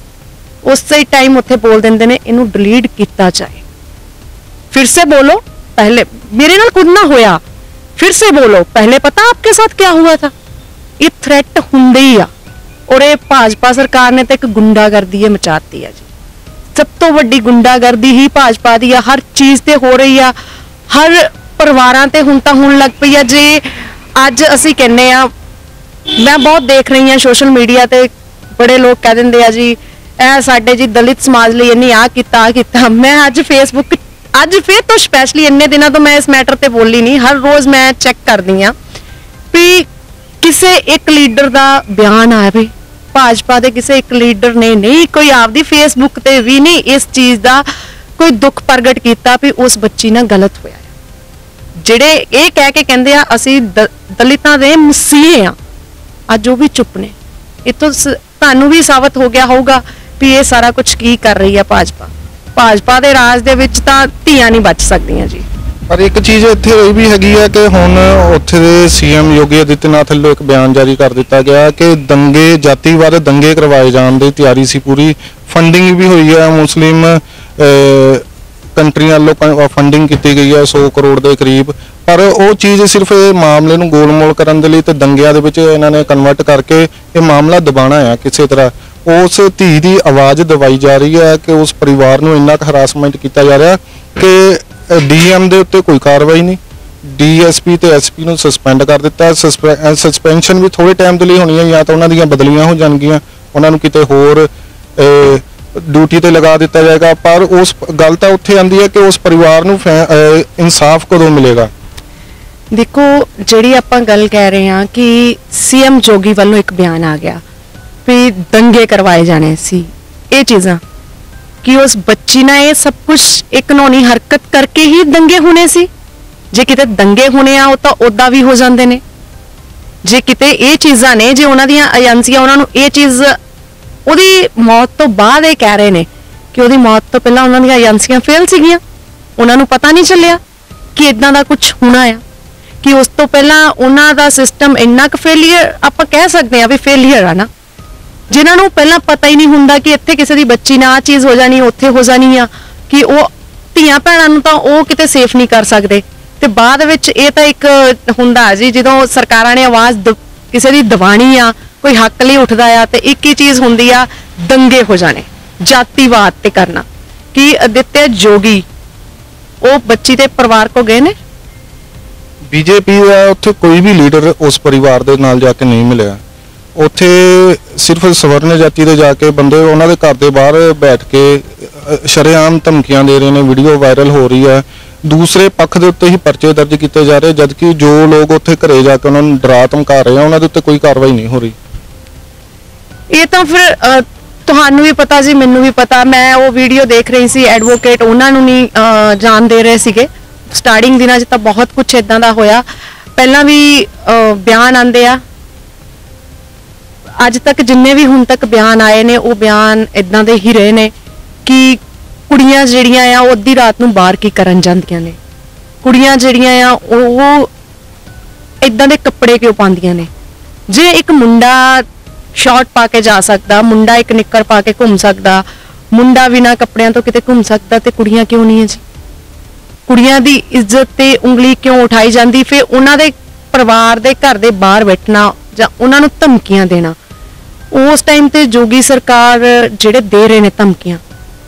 ਉਸੇ टाइम ਉੱਥੇ बोल देंगे ने इन्हू डिलीट किया जाए, फिर से बोलो, पहले मेरे नाल खुद ना होया, फिर से बोलो, पहले पता आपके साथ क्या हुआ था। ये थ्रेट हुंदे ही आ, और ये भाजपा सरकार ने तो एक गुंडागर्दी मचाती है जी, सब तो वड्डी गुंडागर्दी ही भाजपा दी आ, हर चीज ते हो रही आ, हर परिवारां ते हुण तां हुण लग पई आ। जे अज असीं कहने आ, मैं बहुत देख रही हूं सोशल मीडिया ते बड़े लोग कह दिंदे आ जी ਇਹ ਸਾਡੇ ਜੀ ਦਲਿਤ ਸਮਾਜ ਲਈ ਇੰਨੀ ਆ ਕੀਤਾ। ਮੈਂ ਅੱਜ ਫੇਸਬੁੱਕ ਅੱਜ ਫਿਰ ਤੋਂ ਸਪੈਸ਼ਲੀ ਇੰਨੇ ਦਿਨਾਂ ਤੋਂ ਮੈਂ ਇਸ ਮੈਟਰ ਤੇ ਬੋਲੀ ਨਹੀਂ, ਹਰ ਰੋਜ਼ ਮੈਂ ਚੈੱਕ ਕਰਦੀ ਆ ਵੀ ਕਿਸੇ ਇੱਕ ਲੀਡਰ ਦਾ ਬਿਆਨ ਆਵੇ, ਭਾਜਪਾ ਦੇ ਕਿਸੇ ਇੱਕ ਲੀਡਰ ਨੇ ਨਹੀਂ ਕੋਈ ਆਪਦੀ ਫੇਸਬੁੱਕ ਤੇ ਵੀ ਨਹੀਂ ਇਸ ਚੀਜ਼ ਦਾ ਕੋਈ ਦੁੱਖ ਪ੍ਰਗਟ ਕੀਤਾ ਵੀ ਉਸ ਬੱਚੀ ਨਾਲ ਗਲਤ ਹੋਇਆ। ਜਿਹੜੇ ਇਹ ਕਹਿ ਕੇ ਕਹਿੰਦੇ ਆ ਅਸੀਂ ਦਲਿਤਾਂ ਦੇ ਮਸੀਹੇ ਆ, ਅੱਜ ਉਹ ਵੀ ਚੁੱਪ ਨੇ। ਇਤੋਂ ਤੁਹਾਨੂੰ ਵੀ ਸਾਬਤ ਹੋ ਗਿਆ ਹੋਊਗਾ ਵੀ ਇਹ ਸਾਰਾ ਕੁਝ ਕੀ ਕਰ ਰਹੀ ਹੈ ਭਾਜਪਾ ਦੇ ਰਾਜ ਦੇ ਵਿੱਚ ਤਾਂ ਧੀਆਂ ਨਹੀਂ ਬਚ ਸਕਦੀਆਂ ਜੀ। ਪਰ ਇੱਕ ਚੀਜ਼ ਇੱਥੇ ਇਹ ਵੀ ਹੈਗੀ ਹੈ ਕਿ ਹੁਣ ਉੱਥੇ ਦੇ CM ਯੋਗੀ ਆਦਿੱਤਿਆਨਾਥ ਵੱਲੋਂ ਇੱਕ ਬਿਆਨ ਜਾਰੀ ਕਰ ਦਿੱਤਾ ਗਿਆ ਕਿ ਦੰਗੇ, ਜਾਤੀਵਾਦ ਦੰਗੇ ਕਰਵਾਏ ਜਾਣ ਦੀ ਤਿਆਰੀ ਸੀ ਪੂਰੀ, ਫੰਡਿੰਗ ਵੀ ਹੋਈ ਹੈ, ਮੁਸਲਿਮ ਕੰਟਰੀਆਂ ਵੱਲੋਂ ਫੰਡਿੰਗ ਕੀਤੀ ਗਈ ਹੈ 100 ਕਰੋੜ ਦੇ ਕਰੀਬ। ਪਰ ਉਹ ਚੀਜ਼ ਸਿਰਫ ਇਹ ਮਾਮਲੇ ਨੂੰ ਗੋਲਮੋਲ ਕਰਨ ਦੇ ਲਈ ਤੇ ਦੰਗਿਆਂ ਦੇ ਵਿੱਚ ਇਹਨਾਂ ਨੇ ਕਨਵਰਟ ਕਰਕੇ ਇਹ ਮਾਮਲਾ ਦਬਾਉਣਾ ਹੈ। ਕਿਸੇ ਤਰ੍ਹਾਂ ਉਸ ਧੀ ਦੀ ਆਵਾਜ਼ ਦਬਾਈ ਜਾ ਰਹੀ ਹੈ ਕਿ ਉਸ ਪਰਿਵਾਰ ਨੂੰ ਇੰਨਾ ਕੁ ਹਰਾਸਮੈਂਟ ਕੀਤਾ ਜਾ ਰਿਹਾ ਕਿ DM ਦੇ ਉੱਤੇ ਕੋਈ ਕਾਰਵਾਈ ਨਹੀਂ, DSP ਤੇ SP ਨੂੰ ਸਸਪੈਂਡ ਕਰ ਦਿੱਤਾ। ਸਸਪੈਂਸ਼ਨ ਵੀ ਥੋੜੇ ਟਾਈਮ ਦੇ ਲਈ ਹੋਣੀ ਹੈ, ਜਾਂ ਤਾਂ ਉਹਨਾਂ ਦੀਆਂ ਬਦਲੀਆਂ ਹੋ ਜਾਣਗੀਆਂ, ਉਹਨਾਂ ਨੂੰ ਕਿਤੇ ਹੋਰ ਡਿਊਟੀ ਤੇ ਲਗਾ ਦਿੱਤਾ ਜਾਏਗਾ। ਪਰ ਉਸ ਗੱਲ ਤਾਂ ਉੱਥੇ ਆਂਦੀ ਹੈ ਕਿ ਉਸ ਪਰਿਵਾਰ ਨੂੰ ਇਨਸਾਫ ਕਦੋਂ ਮਿਲੇਗਾ। ਦੇਖੋ ਜਿਹੜੀ ਆਪਾਂ ਗੱਲ ਕਹਿ ਰਹੇ ਹਾਂ ਕਿ CM ਜੋਗੀ ਵੱਲੋਂ ਇੱਕ ਬਿਆਨ ਆ ਗਿਆ ਵੀ ਦੰਗੇ ਕਰਵਾਏ ਜਾਣੇ ਸੀ, ਇਹ ਚੀਜ਼ਾਂ ਕਿ ਉਸ ਬੱਚੀ ਨਾਲ ਇਹ ਸਭ ਕੁਝ ਇੱਕ ਕਾਨੂੰਨੀ ਹਰਕਤ ਕਰਕੇ ਹੀ ਦੰਗੇ ਹੋਣੇ ਸੀ। ਜੇ ਕਿਤੇ ਦੰਗੇ ਹੋਣੇ ਆ ਉਹ ਤਾਂ ਉਦਾਂ ਵੀ ਹੋ ਜਾਂਦੇ ਨੇ। ਜੇ ਕਿਤੇ ਇਹ ਚੀਜ਼ਾਂ ਨੇ, ਜੇ ਉਹਨਾਂ ਦੀਆਂ ਏਜੰਸੀਆਂ ਉਹਨਾਂ ਨੂੰ ਇਹ ਚੀਜ਼ ਉਹਦੀ ਮੌਤ ਤੋਂ ਬਾਅਦ ਇਹ ਕਹਿ ਰਹੇ ਨੇ ਕਿ ਉਹਦੀ ਮੌਤ ਤੋਂ ਪਹਿਲਾਂ ਉਹਨਾਂ ਦੀਆਂ ਏਜੰਸੀਆਂ ਫੇਲ ਸੀਗੀਆਂ, ਉਹਨਾਂ ਨੂੰ ਪਤਾ ਨਹੀਂ ਚੱਲਿਆ ਕਿ ਇਦਾਂ ਦਾ ਕੁਝ ਹੋਣਾ ਆ, ਕਿ ਉਸ ਤੋਂ ਪਹਿਲਾਂ ਉਹਨਾਂ ਦਾ ਸਿਸਟਮ ਇੰਨਾ ਕੁ ਫੇਲੀਅਰ, ਆਪਾਂ ਕਹਿ ਸਕਦੇ ਆ ਵੀ ਫੇਲੀਅਰ ਆ ਨਾ, ਜਿਨ੍ਹਾਂ ਨੂੰ ਪਹਿਲਾਂ ਪਤਾ ਹੀ ਨਹੀਂ ਹੁੰਦਾ ਕਿ ਇੱਥੇ ਕਿਸੇ ਦੀ ਬੱਚੀ ਨਾਲ ਆ ਚੀਜ਼ ਹੋ ਜਾਣੀ, ਉੱਥੇ ਹੋ ਜਾਣੀ ਆ, ਕਿ ਉਹ ਧੀਆਂ ਭੈਣਾਂ ਨੂੰ ਤਾਂ ਉਹ ਕਿਤੇ ਸੇਫ ਨਹੀਂ ਕਰ ਸਕਦੇ। ਤੇ ਬਾਅਦ ਵਿੱਚ ਇਹ ਤਾਂ ਇੱਕ ਹੁੰਦਾ ਜੀ, ਜਦੋਂ ਸਰਕਾਰਾਂ ਨੇ ਆਵਾਜ਼ ਕਿਸੇ ਦੀ ਦਬਾਣੀ ਆ, ਕੋਈ ਹੱਕ ਲਈ ਉੱਠਦਾ ਆ, ਤੇ ਇੱਕ ਹੀ ਚੀਜ਼ ਹੁੰਦੀ ਆ, ਦੰਗੇ ਹੋ ਜਾਣੇ, ਜਾਤੀਵਾਦ ਤੇ ਕਰਨਾ। ਕਿ ਆਦਿਤਿਆ ਜੋਗੀ ਉਹ ਬੱਚੀ ਦੇ ਪਰਿਵਾਰ ਕੋ ਗਏ ਨੇ? ਬੀਜੇਪੀ ਦਾ ਉੱਥੇ ਕੋਈ ਵੀ ਲੀਡਰ ਉਸ ਪਰਿਵਾਰ ਦੇ ਨਾਲ ਜਾ ਕੇ ਨਹੀਂ ਮਿਲਿਆ। ਉੱਥੇ ਸਿਰਫ ਸਵਰਨ ਜਾਤੀ ਦੇ ਜਾ ਕੇ ਬੰਦੇ ਉਹਨਾਂ ਦੇ ਘਰ ਦੇ ਬਾਹਰ ਬੈਠ ਕੇ ਸ਼ਰੇਆਮ ਧਮਕੀਆਂ ਦੇ ਰਹੇ ਨੇ, ਵੀਡੀਓ ਵਾਇਰਲ ਹੋ ਰਹੀ ਹੈ। ਦੂਸਰੇ ਪੱਖ ਦੇ ਉੱਤੇ ਹੀ ਪਰਚੇ ਦਰਜ ਕੀਤੇ ਜਾ ਰਹੇ, ਜਦਕਿ ਜੋ ਲੋਕ ਉੱਥੇ ਘਰੇ ਜਾ ਕੇ ਉਹਨਾਂ ਨੂੰ ਡਰਾ ਧਮਕਾ ਰਹੇ ਆ, ਉਹਨਾਂ ਦੇ ਉੱਤੇ ਕੋਈ ਕਾਰਵਾਈ ਨਹੀਂ ਹੋ ਰਹੀ। ਇਹ ਤਾਂ ਫਿਰ ਤੁਹਾਨੂੰ ਵੀ ਪਤਾ ਜੀ, ਮੈਨੂੰ ਵੀ ਪਤਾ। ਮੈਂ ਉਹ ਵੀਡੀਓ ਦੇਖ ਰਹੀ ਸੀ, ਐਡਵੋਕੇਟ ਉਹਨਾਂ ਨੂੰ ਨਹੀਂ ਜਾਣ ਦੇ ਰਹੇ ਸੀਗੇ। ਸਟਾਰਟਿੰਗ ਦਿਨਾਂ 'ਚ ਤਾਂ ਬਹੁਤ ਕੁਝ ਇਦਾਂ ਦਾ ਹੋਇਆ, ਪਹਿਲਾਂ ਵੀ ਬਿਆਨ ਆਉਂਦੇ ਆ। ਅੱਜ ਤੱਕ ਜਿੰਨੇ ਵੀ ਹੁਣ ਤੱਕ ਬਿਆਨ ਆਏ ਨੇ, ਉਹ ਬਿਆਨ ਇਦਾਂ ਦੇ ਹੀ ਰਹੇ ਨੇ ਕਿ ਕੁੜੀਆਂ ਜਿਹੜੀਆਂ ਆ ਉਹ ਅੱਧੀ ਰਾਤ ਨੂੰ ਬਾਹਰ ਕੀ ਕਰਨ ਜਾਂਦੀਆਂ ਨੇ, ਕੁੜੀਆਂ ਜਿਹੜੀਆਂ ਆ ਉਹ ਇਦਾਂ ਦੇ ਕੱਪੜੇ ਕਿਉਂ ਪਾਉਂਦੀਆਂ ਨੇ। ਜੇ ਇੱਕ ਮੁੰਡਾ ਸ਼ਾਰਟ ਪਾ ਕੇ ਜਾ ਸਕਦਾ, ਮੁੰਡਾ ਇੱਕ ਨਿੱਕਰ ਪਾ ਕੇ ਘੁੰਮ ਸਕਦਾ, ਮੁੰਡਾ ਬਿਨਾਂ ਕੱਪੜਿਆਂ ਤੋਂ ਕਿਤੇ ਘੁੰਮ ਸਕਦਾ, ਤੇ ਕੁੜੀਆਂ ਕਿਉਂ ਨਹੀਂ ਹੈ ਜੀ? ਕੁੜੀਆਂ ਦੀ ਇੱਜ਼ਤ ਤੇ ਉਂਗਲੀ ਕਿਉਂ ਉਠਾਈ ਜਾਂਦੀ? ਫਿਰ ਉਹਨਾਂ ਦੇ ਪਰਿਵਾਰ ਦੇ ਘਰ ਦੇ ਬਾਹਰ ਬੈਠਣਾ ਜਾਂ ਉਹਨਾਂ ਨੂੰ ਧਮਕੀਆਂ ਦੇਣਾ। ਉਸ ਟਾਈਮ ਤੇ ਜੋਗੀ ਸਰਕਾਰ ਜਿਹੜੇ ਦੇ ਰਹੇ ਨੇ ਧਮਕੀਆਂ,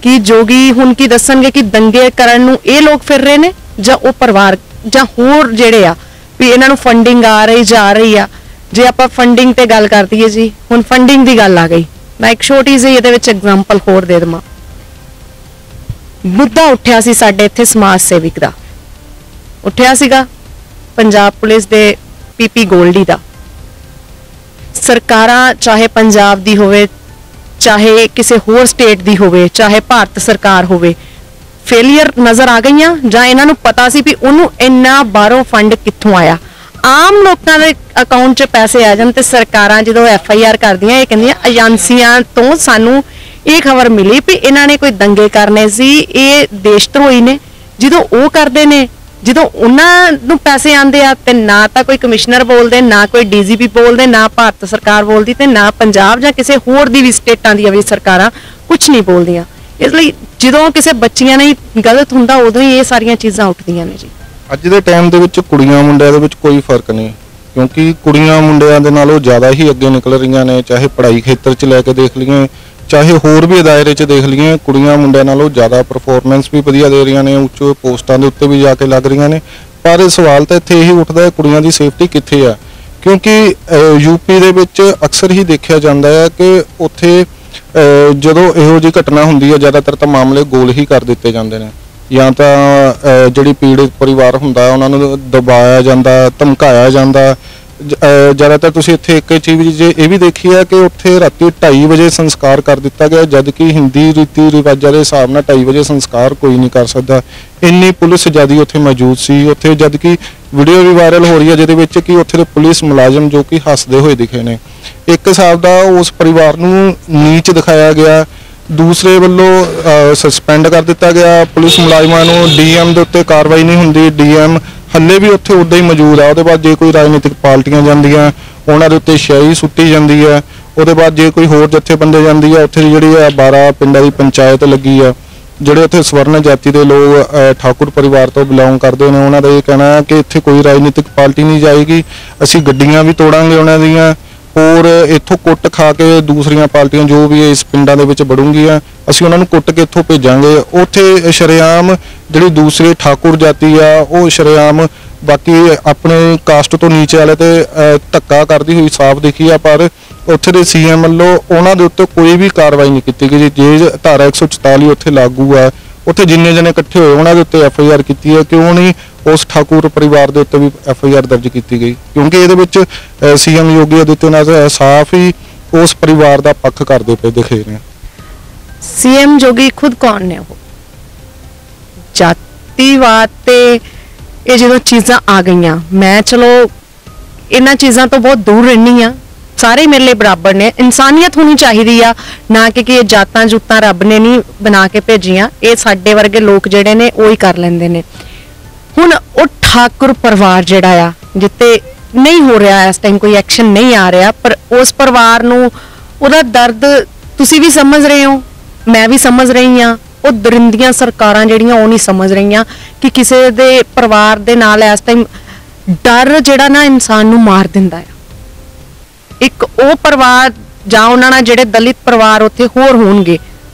ਕਿ ਜੋਗੀ ਹੁਣ ਕੀ ਦੱਸਣਗੇ ਕਿ ਦੰਗੇ ਕਰਨ ਨੂੰ ਇਹ ਲੋਕ ਫਿਰ ਰਹੇ ਨੇ, ਜਾਂ ਉਹ ਪਰਿਵਾਰ ਜਾਂ ਹੋਰ ਜਿਹੜੇ ਆ ਵੀ ਇਹਨਾਂ ਨੂੰ ਫੰਡਿੰਗ ਆ ਰਹੀ ਜਾ ਰਹੀ ਆ। ਜੇ ਆਪਾਂ ਫੰਡਿੰਗ ਤੇ ਗੱਲ ਕਰ ਦਈਏ ਜੀ, ਹੁਣ ਫੰਡਿੰਗ ਦੀ ਗੱਲ ਆ ਗਈ, ਮੈਂ ਇੱਕ ਛੋਟੀ ਜਿਹੀ ਇਹਦੇ ਵਿੱਚ ਐਗਜ਼ਾਮਪਲ ਹੋਰ ਦੇ ਦੇਵਾਂ। ਮੁੱਦਾ ਉੱਠਿਆ ਸੀ ਸਾਡੇ ਇੱਥੇ ਸਮਾਜ ਸੇਵਿਕ ਦਾ, ਉੱਠਿਆ ਸੀਗਾ ਪੰਜਾਬ ਪੁਲਿਸ ਦੇ ਪੀਪੀ ਗੋਲਡੀ ਦਾ। ਸਰਕਾਰਾਂ ਚਾਹੇ ਪੰਜਾਬ ਦੀ ਹੋਵੇ, ਚਾਹੇ ਕਿਸੇ ਹੋਰ ਸਟੇਟ ਦੀ ਹੋਵੇ, ਚਾਹੇ ਭਾਰਤ ਸਰਕਾਰ ਹੋਵੇ, ਫੇਲੀਅਰ ਨਜ਼ਰ ਆ ਗਈਆਂ, ਜਾਂ ਇਹਨਾਂ ਨੂੰ ਪਤਾ ਸੀ ਵੀ ਉਹਨੂੰ ਇੰਨਾ ਬਾਹਰੋਂ ਫੰਡ ਕਿੱਥੋਂ ਆਇਆ। ਆਮ ਲੋਕਾਂ ਦੇ ਅਕਾਊਂਟ 'ਚ ਪੈਸੇ ਆ ਜਾਣ ਤੇ ਸਰਕਾਰਾਂ ਜਦੋਂ FIR ਕਰਦੀਆਂ, ਇਹ ਕਹਿੰਦੀਆਂ ਏਜੰਸੀਆਂ ਤੋਂ ਸਾਨੂੰ ਇਹ ਖਬਰ ਮਿਲੀ ਵੀ ਇਹਨਾਂ ਨੇ ਕੋਈ ਦੰਗੇ ਕਰਨੇ ਸੀ, ਇਹ ਦੇਸ਼ ਧਰੋਹੀ ਨੇ। ਜਦੋਂ ਉਹ ਕਰਦੇ ਨੇ, ਜਦੋਂ ਉਹਨਾਂ ਨੂੰ ਪੈਸੇ ਆਉਂਦੇ ਆ, ਤੇ ਨਾ ਤਾਂ ਕੋਈ ਕਮਿਸ਼ਨਰ ਬੋਲਦੇ, ਨਾ ਕੋਈ DGP ਬੋਲਦੇ, ਨਾ ਭਾਰਤ ਸਰਕਾਰ ਬੋਲਦੀ, ਤੇ ਨਾ ਪੰਜਾਬ ਜਾਂ ਕਿਸੇ ਹੋਰ ਦੀ ਵੀ ਸਟੇਟਾਂ ਦੀਆਂ ਵੀ ਸਰਕਾਰਾਂ ਕੁਝ ਨਹੀਂ ਬੋਲਦੀਆਂ। ਇਸ ਲਈ ਜਦੋਂ ਕਿਸੇ ਬੱਚੀਆਂ ਨਾਲ ਗਲਤ ਹੁੰਦਾ, ਉਦੋਂ ਹੀ ਇਹ ਸਾਰੀਆਂ ਚੀਜ਼ਾਂ ਉੱਠਦੀਆਂ ਨੇ ਜੀ। ਅੱਜ ਦੇ ਟਾਈਮ ਦੇ ਵਿੱਚ ਕੁੜੀਆਂ ਮੁੰਡਿਆਂ ਦੇ ਵਿੱਚ ਕੋਈ ਫਰਕ ਨਹੀਂ, ਕਿਉਂਕਿ ਕੁੜੀਆਂ ਮੁੰਡਿਆਂ ਦੇ ਨਾਲੋਂ ਜ਼ਿਆਦਾ ਹੀ ਅੱਗੇ ਨਿਕਲ ਰਹੀਆਂ ਨੇ। ਚਾਹੇ ਪੜ੍ਹਾਈ ਖੇਤਰ 'ਚ ਲੈ ਕੇ ਦੇਖ ਲਈਏ, ਚਾਹੇ ਹੋਰ ਵੀ ਦਾਇਰੇ 'ਚ ਦੇਖ ਲਈਏ, ਕੁੜੀਆਂ ਮੁੰਡਿਆਂ ਨਾਲੋਂ ਜ਼ਿਆਦਾ ਪਰਫਾਰਮੈਂਸ ਵੀ ਵਧੀਆ ਦੇ ਰਹੀਆਂ ਨੇ, ਉੱਚੇ ਪੋਸਟਾਂ ਦੇ ਉੱਤੇ ਵੀ ਜਾ ਕੇ ਲੱਗ ਰਹੀਆਂ ਨੇ। ਪਰ ਸਵਾਲ ਤਾਂ ਇੱਥੇ ਇਹੀ ਉੱਠਦਾ ਹੈ, ਕੁੜੀਆਂ ਦੀ ਸੇਫਟੀ ਕਿੱਥੇ ਆ? ਕਿਉਂਕਿ UP ਦੇ ਵਿੱਚ ਅਕਸਰ ਹੀ ਦੇਖਿਆ ਜਾਂਦਾ ਹੈ ਕਿ ਉੱਥੇ ਜਦੋਂ ਇਹੋ ਜਿਹੀ ਘਟਨਾ ਹੁੰਦੀ ਹੈ, ਜ਼ਿਆਦਾਤਰ ਤਾਂ ਮਾਮਲੇ ਗੋਲ ਹੀ ਕਰ ਦਿੱਤੇ ਜਾਂਦੇ ਨੇ, ਜਾਂ ਤਾਂ ਜਿਹੜੀ ਪੀੜਿਤ ਪਰਿਵਾਰ ਹੁੰਦਾ ਉਹਨਾਂ ਨੂੰ ਦਬਾਇਆ ਜਾਂਦਾ, ਧਮਕਾਇਆ ਜਾਂਦਾ। ਜ਼ਿਆਦਾਤਰ ਤੁਸੀਂ ਇੱਥੇ ਇੱਕ ਚੀਜ਼ ਇਹ ਵੀ ਦੇਖੀ ਹੈ ਕਿ ਉੱਥੇ ਰਾਤੀ 2:30 ਵਜੇ ਸੰਸਕਾਰ ਕਰ ਦਿੱਤਾ ਗਿਆ, ਜਦਕਿ ਹਿੰਦੀ ਰੀਤੀ ਰਿਵਾਜਾਂ ਦੇ ਹਿਸਾਬ ਨਾਲ 2:30 ਵਜੇ ਸੰਸਕਾਰ ਕੋਈ ਨਹੀਂ ਕਰ ਸਕਦਾ। ਇੰਨੀ ਪੁਲਿਸ ਜ਼ਿਆਦਾ ਉੱਥੇ ਮੌਜੂਦ ਸੀ ਉੱਥੇ, ਜਦਕਿ ਵੀਡੀਓ ਵੀ ਵਾਇਰਲ ਹੋ ਰਹੀ ਹੈ ਜਿਹਦੇ ਵਿੱਚ ਕਿ ਉੱਥੇ ਦੇ ਪੁਲਿਸ ਮੁਲਾਜ਼ਮ ਜੋ ਕਿ ਹੱਸਦੇ ਹੋਏ ਦਿਖੇ ਨੇ। ਇੱਕ ਹਿਸਾਬ ਦਾ ਉਸ ਪਰਿਵਾਰ ਨੂੰ ਨੀਚ ਦਿਖਾਇਆ ਗਿਆ, ਦੂਸਰੇ ਵੱਲੋਂ ਸਸਪੈਂਡ ਕਰ ਦਿੱਤਾ ਗਿਆ ਪੁਲਿਸ ਮੁਲਾਜ਼ਮਾਂ ਨੂੰ। DM ਦੇ ਉੱਤੇ ਕਾਰਵਾਈ ਨਹੀਂ ਹੁੰਦੀ, DM ਹੱਲੇ ਵੀ ਉੱਥੇ ਉੱਦਾਂ ਹੀ ਮੌਜੂਦ ਆ। ਉਹਦੇ ਬਾਅਦ ਜੇ ਕੋਈ ਰਾਜਨੀਤਿਕ ਪਾਰਟੀਆਂ ਜਾਂਦੀਆਂ, ਉਹਨਾਂ ਦੇ ਉੱਤੇ ਸ਼ਾਹੀ ਸੁੱਟੀ ਜਾਂਦੀ ਹੈ। ਉਹਦੇ ਬਾਅਦ ਜੇ ਕੋਈ ਹੋਰ ਜਥੇਬੰਦੀ ਜਾਂਦੀ ਆ, ਉੱਥੇ ਦੀ ਜਿਹੜੀ ਆ 12 ਪਿੰਡਾਂ ਦੀ ਪੰਚਾਇਤ ਲੱਗੀ ਆ, ਜਿਹੜੇ ਉੱਥੇ ਸਵਰਨ ਜਾਤੀ ਦੇ ਲੋਕ ਠਾਕੁਰ ਪਰਿਵਾਰ ਤੋਂ ਬਿਲੋਂਗ ਕਰਦੇ ਨੇ, ਉਹਨਾਂ ਦਾ ਇਹ ਕਹਿਣਾ ਹੈ ਕਿ ਇੱਥੇ ਕੋਈ ਰਾਜਨੀਤਿਕ ਪਾਰਟੀ ਨਹੀਂ ਜਾਏਗੀ, ਅਸੀਂ ਗੱਡੀਆਂ ਵੀ ਤੋੜਾਂਗੇ ਉਹਨਾਂ ਦੀਆਂ, ਔਰ ਇੱਥੋਂ ਕੁੱਟ ਖਾ ਕੇ ਦੂਸਰੀਆਂ ਪਾਰਟੀਆਂ ਜੋ ਵੀ ਇਸ ਪਿੰਡਾਂ ਦੇ ਵਿੱਚ ਵੜੂੰਗੀਆਂ, ਅਸੀਂ ਉਹਨਾਂ ਨੂੰ ਕੁੱਟ ਕੇ ਇੱਥੋਂ ਭੇਜਾਂਗੇ। ਉੱਥੇ ਸ਼ਰੇਆਮ ਜਿਹੜੀ ਦੂਸਰੀ ਠਾਕੁਰ ਜਾਤੀ ਆ, ਉਹ ਸ਼ਰੇਆਮ ਬਾਕੀ ਆਪਣੇ ਕਾਸਟ ਤੋਂ ਨੀਚੇ ਵਾਲੇ ਤੇ ਧੱਕਾ ਕਰਦੀ ਹੋਈ ਸਾਫ਼ ਦਿਖੀ ਆ। ਪਰ ਉੱਥੇ ਦੇ CM ਵੱਲੋਂ ਉਹਨਾਂ ਦੇ ਉੱਤੇ ਕੋਈ ਵੀ ਕਾਰਵਾਈ ਨਹੀਂ ਕੀਤੀ ਗਈ। ਜੇ ਧਾਰਾ 144 ਉੱਥੇ ਲਾਗੂ ਆ, ਉੱਥੇ ਜਿੰਨੇ ਜਣੇ ਇਕੱਠੇ ਹੋਏ ਉਹਨਾਂ ਦੇ ਉੱਤੇ FIR ਕੀਤੀ ਹੈ, ਕਿਉਂ ਨਹੀਂ ਉਸ ਠਾਕੁਰ ਪਰਿਵਾਰ ਦੇ ਉੱਤੇ ਵੀ FIR ਦਰਜ ਕੀਤੀ ਗਈ? ਕਿਉਂਕਿ ਇਹਦੇ ਵਿੱਚ CM ਯੋਗੀ ਆਦਿੱਤਿਆਨਾਥ ਸਾਫ਼ ਹੀ ਉਸ ਪਰਿਵਾਰ ਦਾ ਪੱਖ ਕਰਦੇ ਪਏ ਦਿਖੇ ਨੇ। CM ਯੋਗੀ ਖੁਦ ਕੌਣ ਨੇ? ਉਹ ਜਾਤੀਵਾਦ ਤੇ ਇਹ ਜਦੋਂ ਚੀਜ਼ਾਂ ਆ ਗਈਆਂ, ਮੈਂ ਚਲੋ ਇਹਨਾਂ ਚੀਜ਼ਾਂ ਤੋਂ ਬਹੁਤ ਦੂਰ ਰਹਿਣੀ ਆ। ਸਾਰੇ ਮੇਰੇ ਲਈ ਬਰਾਬਰ ਨੇ, ਇਨਸਾਨੀਅਤ ਹੋਣੀ ਚਾਹੀਦੀ ਆ, ਨਾ ਕਿ ਇਹ ਜਾਤਾਂ ਜੁੱਤਾਂ ਰੱਬ ਨੇ ਨਹੀਂ ਬਣਾ ਕੇ ਭੇਜੀਆਂ, ਇਹ ਸਾਡੇ ਵਰਗੇ ਲੋਕ ਜਿਹੜੇ ਨੇ ਉਹ ਹੀ ਕਰ ਲੈਂਦੇ ਨੇ। ਹੁਣ ਉਹ ਠਾਕੁਰ ਪਰਿਵਾਰ ਜਿਹੜਾ ਆ, ਜਿੱਤੇ ਨਹੀਂ ਹੋ ਰਿਹਾ ਇਸ ਟਾਈਮ ਕੋਈ ਐਕਸ਼ਨ ਨਹੀਂ ਆ ਰਿਹਾ, ਪਰ ਉਸ ਪਰਿਵਾਰ ਨੂੰ ਉਹਦਾ ਦਰਦ ਤੁਸੀਂ ਵੀ ਸਮਝ ਰਹੇ ਹੋ, ਮੈਂ ਵੀ ਸਮਝ ਰਹੀ ਹਾਂ। ਉਹ ਦਰਿੰਦੀਆਂ ਸਰਕਾਰਾਂ ਜਿਹੜੀਆਂ ਉਹ ਨਹੀਂ ਸਮਝ ਰਹੀਆਂ ਕਿ ਕਿਸੇ ਦੇ ਪਰਿਵਾਰ ਦੇ ਨਾਲ ਇਸ ਟਾਈਮ ਡਰ ਜਿਹੜਾ ਨਾ ਇਨਸਾਨ ਨੂੰ ਮਾਰ ਦਿੰਦਾ ਆ। ਇੱਕ ਉਹ ਪਰਿਵਾਰ ਜਾਂ ਉਹਨਾਂ ਨਾਲ ਜਿਹੜੇ ਦਲਿਤ ਪਰਿਵਾਰ ਉੱਥੇ ਹੋਰ ਹੋਣਗੇ,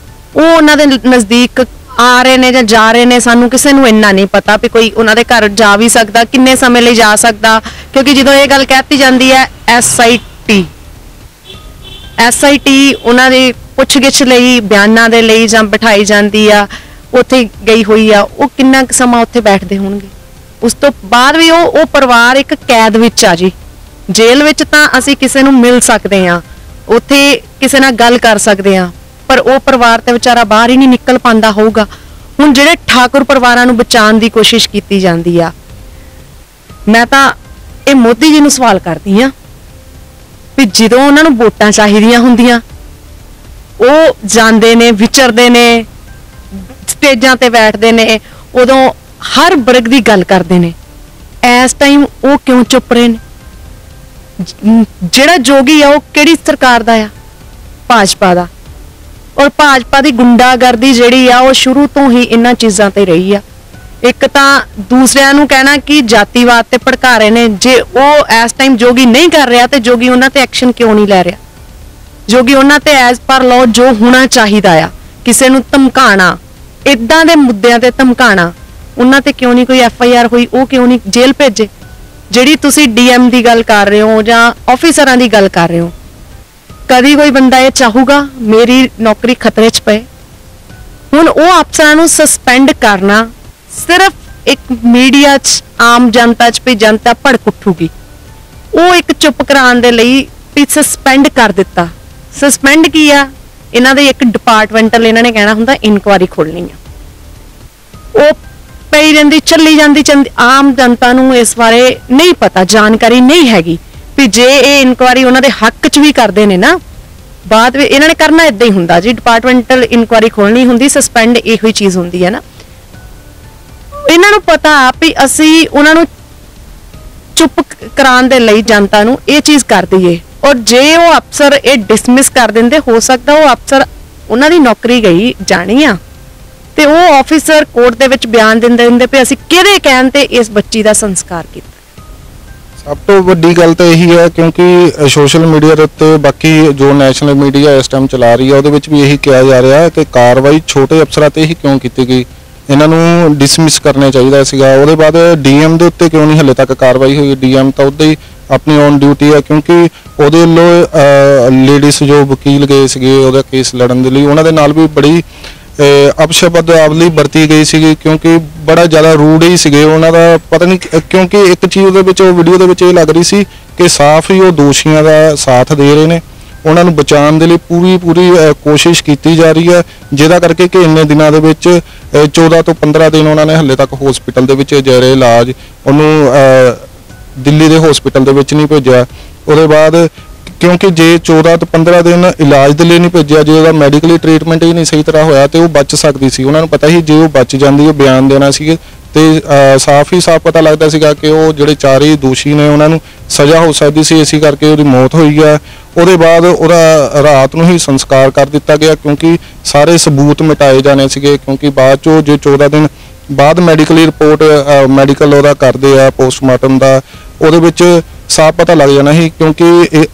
ਉਹ ਉਹਨਾਂ ਦੇ ਨਜ਼ਦੀਕ ਆ ਰਹੇ ਨੇ ਜਾਂ ਜਾ ਰਹੇ ਨੇ, ਸਾਨੂੰ ਕਿਸੇ ਨੂੰ ਇੰਨਾ ਨਹੀਂ ਪਤਾ ਵੀ ਕੋਈ ਉਹਨਾਂ ਦੇ ਘਰ ਜਾ ਵੀ ਸਕਦਾ, ਕਿੰਨੇ ਸਮੇਂ ਲਈ ਜਾ ਸਕਦਾ। ਕਿਉਂਕਿ ਜਦੋਂ ਇਹ ਗੱਲ ਕਹਿਤੀ ਜਾਂਦੀ ਹੈ ਐਸਆਈਟੀ ਉਹਨਾਂ ਦੀ ਪੁੱਛਗਿੱਛ ਲਈ, ਬਿਆਨਾਂ ਦੇ ਲਈ ਜਾਂ ਬਿਠਾਈ ਜਾਂਦੀ ਆ, ਉੱਥੇ ਗਈ ਹੋਈ ਆ, ਉਹ ਕਿੰਨਾ ਕੁ ਸਮਾਂ ਉੱਥੇ ਬੈਠਦੇ ਹੋਣਗੇ। ਉਸ ਤੋਂ ਬਾਅਦ ਵੀ ਉਹ ਪਰਿਵਾਰ ਇੱਕ ਕੈਦ ਵਿੱਚ ਆ ਜੀ। ਜੇਲ੍ਹ ਵਿੱਚ ਤਾਂ ਅਸੀਂ ਕਿਸੇ ਨੂੰ ਮਿਲ ਸਕਦੇ ਆ, ਉੱਥੇ ਕਿਸੇ ਨਾਲ ਗੱਲ ਕਰ ਸਕਦੇ ਆ, ਪਰ ਉਹ ਪਰਿਵਾਰ ਤੇ ਵਿਚਾਰਾ ਬਾਹਰ ਹੀ ਨਹੀਂ ਨਿਕਲ ਪਾਉਂਦਾ ਹੋਊਗਾ। ਹੁਣ ਜਿਹੜੇ ਠਾਕੁਰ ਪਰਿਵਾਰਾਂ ਨੂੰ ਬਚਾਉਣ ਦੀ ਕੋਸ਼ਿਸ਼ ਕੀਤੀ ਜਾਂਦੀ ਆ, ਮੈਂ ਤਾਂ ਇਹ ਮੋਦੀ ਜੀ ਨੂੰ ਸਵਾਲ ਕਰਦੀ ਆ ਵੀ ਜਦੋਂ ਉਹਨਾਂ ਨੂੰ ਵੋਟਾਂ ਚਾਹੀਦੀਆਂ ਹੁੰਦੀਆਂ, ਉਹ ਜਾਂਦੇ ਨੇ, ਵਿਚਰਦੇ ਨੇ, ਸਟੇਜਾਂ ਤੇ ਬੈਠਦੇ ਨੇ, ਉਦੋਂ ਹਰ ਵਰਗ ਦੀ ਗੱਲ ਕਰਦੇ ਨੇ। ਇਸ ਟਾਈਮ ਉਹ ਕਿਉਂ ਚੁੱਪ ਰਹੇ ਨੇ? ਜਿਹੜਾ ਜੋਗੀ ਆ ਉਹ ਕਿਹੜੀ ਸਰਕਾਰ ਦਾ ਆ? ਭਾਜਪਾ ਦਾ। ਔਰ ਭਾਜਪਾ ਦੀ ਗੁੰਡਾਗਰਦੀ ਜਿਹੜੀ ਆ ਉਹ ਸ਼ੁਰੂ ਤੋਂ ਹੀ ਇਹਨਾਂ ਚੀਜ਼ਾਂ ਤੇ ਰਹੀ ਆ। ਇੱਕ ਤਾਂ ਦੂਸਰਿਆਂ ਨੂੰ ਕਹਿਣਾ ਕਿ ਜਾਤੀਵਾਦ ਤੇ ਭੜਕਾ ਰਹੇ ਨੇ। ਜੇ ਉਹ ਇਸ ਟਾਈਮ ਜੋਗੀ ਨਹੀਂ ਕਰ ਰਿਹਾ ਤੇ ਜੋਗੀ ਉਹਨਾਂ ਤੇ ਐਕਸ਼ਨ ਕਿਉਂ ਨਹੀਂ ਲੈ ਰਿਹਾ? ਜੋਗੀ ਉਹਨਾਂ ਤੇ ਐਜ਼ ਪਰ ਲਾਅ ਜੋ ਹੋਣਾ ਚਾਹੀਦਾ ਆ, ਕਿਸੇ ਨੂੰ ਧਮਕਾਣਾ, ਇਦਾਂ ਦੇ ਮੁੱਦਿਆਂ ਤੇ ਧਮਕਾਣਾ, ਉਹਨਾਂ ਤੇ ਕਿਉਂ ਨਹੀਂ ਕੋਈ FIR ਹੋਈ? ਉਹ ਕਿਉਂ ਨਹੀਂ ਜੇਲ੍ਹ ਭੇਜੇ? ਜਿਹੜੀ ਤੁਸੀਂ DM ਦੀ ਗੱਲ ਕਰ ਰਹੇ ਹੋ ਜਾਂ ਆਫੀਸਰਾਂ ਦੀ ਗੱਲ ਕਰ ਰਹੇ ਹੋ, ਕਦੀ ਕੋਈ ਬੰਦਾ ਇਹ ਚਾਹੂਗਾ ਮੇਰੀ ਨੌਕਰੀ ਖਤਰੇ 'ਚ ਪਏ? ਹੁਣ ਉਹ ਅਫਸਰਾਂ ਨੂੰ ਸਸਪੈਂਡ ਕਰਨਾ ਸਿਰਫ ਇੱਕ ਮੀਡੀਆ 'ਚ, ਆਮ ਜਨਤਾ 'ਚ ਵੀ ਜਨਤਾ ਭੜਕ ਉੱਠੂਗੀ। ਉਹ ਇੱਕ ਚੁੱਪ ਕਰਾਉਣ ਦੇ ਲਈ ਵੀ ਸਸਪੈਂਡ ਕਰ ਦਿੱਤਾ। ਸਸਪੈਂਡ ਕੀ ਆ? ਇਹਨਾਂ ਦੇ ਇੱਕ ਡਿਪਾਰਟਮੈਂਟਲ ਇਹਨਾਂ ਨੇ ਕਹਿਣਾ ਹੁੰਦਾ ਇਨਕੁਆਇਰੀ ਖੋਲਣੀ ਆ। ਉਹ ਪਈ ਰਹਿੰਦੀ, ਚੱਲੀ ਜਾਂਦੀ। ਆਮ ਜਨਤਾ ਨੂੰ ਇਸ ਬਾਰੇ ਨਹੀਂ ਪਤਾ, ਜਾਣਕਾਰੀ ਨਹੀਂ ਹੈਗੀ ਵੀ ਜੇ ਇਹ ਇਨਕੁਆਇਰੀ ਉਹਨਾਂ ਦੇ ਹੱਕ 'ਚ ਵੀ ਕਰਦੇ ਨੇ ਨਾ, ਬਾਅਦ ਵਿੱਚ ਇਹਨਾਂ ਨੇ ਕਰਨਾ ਇਦਾਂ ਹੀ ਹੁੰਦਾ ਜੀ। ਡਿਪਾਰਟਮੈਂਟਲ ਇਨਕੁਆਇਰੀ ਖੋਲਣੀ ਹੁੰਦੀ, ਸਸਪੈਂਡ ਇਹੋ ਹੀ ਚੀਜ਼ ਹੁੰਦੀ ਹੈ ਨਾ। ਇਹਨਾਂ ਨੂੰ ਪਤਾ ਵੀ ਅਸੀਂ ਉਹਨਾਂ ਨੂੰ ਚੁੱਪ ਕਰਾਉਣ ਦੇ ਲਈ ਜਨਤਾ ਨੂੰ ਇਹ ਚੀਜ਼ ਕਰ ਦਈਏ, ਔਰ ਜੇ ਉਹ ਅਫਸਰ ਇਹ ਡਿਸਮਿਸ ਕਰ ਦਿੰਦੇ, ਹੋ ਸਕਦਾ ਉਹ ਅਫਸਰ ਉਹਨਾਂ ਦੀ ਨੌਕਰੀ ਗਈ ਜਾਣੀ ਆ ਤੇ ਉਹ ਆਫੀਸਰ ਕੋਰਟ ਦੇ ਵਿੱਚ ਬਿਆਨ ਦਿੰਦੇ ਵੀ ਅਸੀਂ ਕਿਹਦੇ ਕਹਿਣ ਤੇ ਇਸ ਬੱਚੀ ਦਾ ਸੰਸਕਾਰ ਕੀਤਾ। ਸਭ ਤੋਂ ਵੱਡੀ ਗੱਲ ਤਾਂ ਇਹੀ ਹੈ ਕਿਉਂਕਿ ਸੋਸ਼ਲ ਮੀਡੀਆ ਦੇ ਉੱਤੇ, ਬਾਕੀ ਜੋ ਨੈਸ਼ਨਲ ਮੀਡੀਆ ਇਸ ਟਾਈਮ ਚਲਾ ਰਹੀ ਹੈ, ਉਹਦੇ ਵਿੱਚ ਵੀ ਇਹੀ ਕਿਹਾ ਜਾ ਰਿਹਾ ਕਿ ਕਾਰਵਾਈ ਛੋਟੇ ਅਫਸਰਾਂ ਤੇ ਹੀ ਕਿਉਂ ਕੀਤੀ ਗਈ, ਇਹਨਾਂ ਨੂੰ ਡਿਸਮਿਸ ਕਰਨਾ ਚਾਹੀਦਾ ਸੀਗਾ। ਉਹਦੇ ਬਾਅਦ DM ਦੇ ਉੱਤੇ ਕਿਉਂ ਨਹੀਂ ਹਲੇ ਤੱਕ ਕਾਰਵਾਈ ਹੋਈ? DM ਤਾਂ ਉਹਦੇ ਹੀ ਆਪਣੀ ਔਨ ਡਿਊਟੀ ਹੈ, ਕਿਉਂਕਿ ਉਹਦੇ ਵੱਲੋਂ ਲੇਡੀਜ਼ ਜੋ ਵਕੀਲ ਗਏ ਸੀਗੇ ਉਹਦਾ ਕੇਸ ਲੜਨ ਦੇ ਲਈ, ਉਹਨਾਂ ਦੇ ਨਾਲ ਵੀ ਬੜੀ ਅਪਸ਼ਬਦਾਵਲੀ ਵਰਤੀ ਗਈ ਸੀਗੀ, ਕਿਉਂਕਿ ਬੜਾ ਜ਼ਿਆਦਾ ਰੂਡ ਹੀ ਸੀਗੇ ਉਹਨਾਂ ਦਾ। ਪਤਾ ਨਹੀਂ ਕਿਉਂਕਿ ਇੱਕ ਚੀਜ਼ ਉਹਦੇ ਵਿੱਚ, ਉਹ ਵੀਡੀਓ ਦੇ ਵਿੱਚ ਇਹ ਲੱਗ ਰਹੀ ਸੀ ਕਿ ਸਾਫ਼ ਹੀ ਉਹ ਦੋਸ਼ੀਆਂ ਦਾ ਸਾਥ ਦੇ ਰਹੇ ਨੇ, ਉਹਨਾਂ ਨੂੰ ਬਚਾਉਣ ਦੇ ਲਈ ਪੂਰੀ ਕੋਸ਼ਿਸ਼ ਕੀਤੀ ਜਾ ਰਹੀ ਹੈ, ਜਿਹਦਾ ਕਰਕੇ ਕਿ ਇੰਨੇ ਦਿਨਾਂ ਦੇ ਵਿੱਚ 14 ਤੋਂ 15 ਦਿਨ ਉਹਨਾਂ ਨੇ ਹਲੇ ਤੱਕ ਹਸਪੀਟਲ ਦੇ ਵਿੱਚ ਜੇਰੇ ਇਲਾਜ, ਉਹਨੂੰ ਦਿੱਲੀ ਦੇ ਹਸਪੀਟਲ ਦੇ ਵਿੱਚ ਨਹੀਂ ਭੇਜਿਆ। ਉਹਦੇ ਬਾਅਦ ਕਿਉਂਕਿ ਜੇ 14 ਤੋਂ 15 ਦਿਨ ਇਲਾਜ ਦੇ ਲਈ ਨਹੀਂ ਭੇਜਿਆ, ਜੇ ਉਹਦਾ ਮੈਡੀਕਲੀ ਟ੍ਰੀਟਮੈਂਟ ਹੀ ਨਹੀਂ ਸਹੀ ਤਰ੍ਹਾਂ ਹੋਇਆ ਤੇ ਉਹ ਬਚ ਸਕਦੀ ਸੀ। ਉਹਨਾਂ ਨੂੰ ਪਤਾ ਸੀ ਜੇ ਉਹ ਬਚ ਜਾਂਦੀ, ਉਹ ਬਿਆਨ ਦੇਣਾ ਸੀ ਤੇ ਸਾਫ਼ ਪਤਾ ਲੱਗਦਾ ਸੀਗਾ ਕਿ ਉਹ ਜਿਹੜੇ ਚਾਰੇ ਦੋਸ਼ੀ ਨੇ ਉਹਨਾਂ ਨੂੰ ਸਜ਼ਾ ਹੋ ਸਕਦੀ ਸੀ, ਇਸੇ ਕਰਕੇ ਉਹਦੀ ਮੌਤ ਹੋਈ ਆ। ਉਹਦੇ ਬਾਅਦ ਉਹਦਾ ਰਾਤ ਨੂੰ ਹੀ ਸੰਸਕਾਰ ਕਰ ਦਿੱਤਾ ਗਿਆ ਕਿਉਂਕਿ ਸਾਰੇ ਸਬੂਤ ਮਿਟਾਏ ਜਾਣੇ ਸੀਗੇ, ਕਿਉਂਕਿ ਬਾਅਦ ਚੋਂ ਜੇ 14 ਦਿਨ ਬਾਅਦ ਮੈਡੀਕਲੀ ਰਿਪੋਰਟ, ਮੈਡੀਕਲ ਉਹਦਾ ਕਰਦੇ ਆ ਪੋਸਟਮਾਰਟਮ ਦਾ, ਉਹਦੇ ਵਿੱਚ ਸਾਫ਼ ਪਤਾ ਲੱਗ ਜਾਣਾ ਸੀ। ਕਿਉਂਕਿ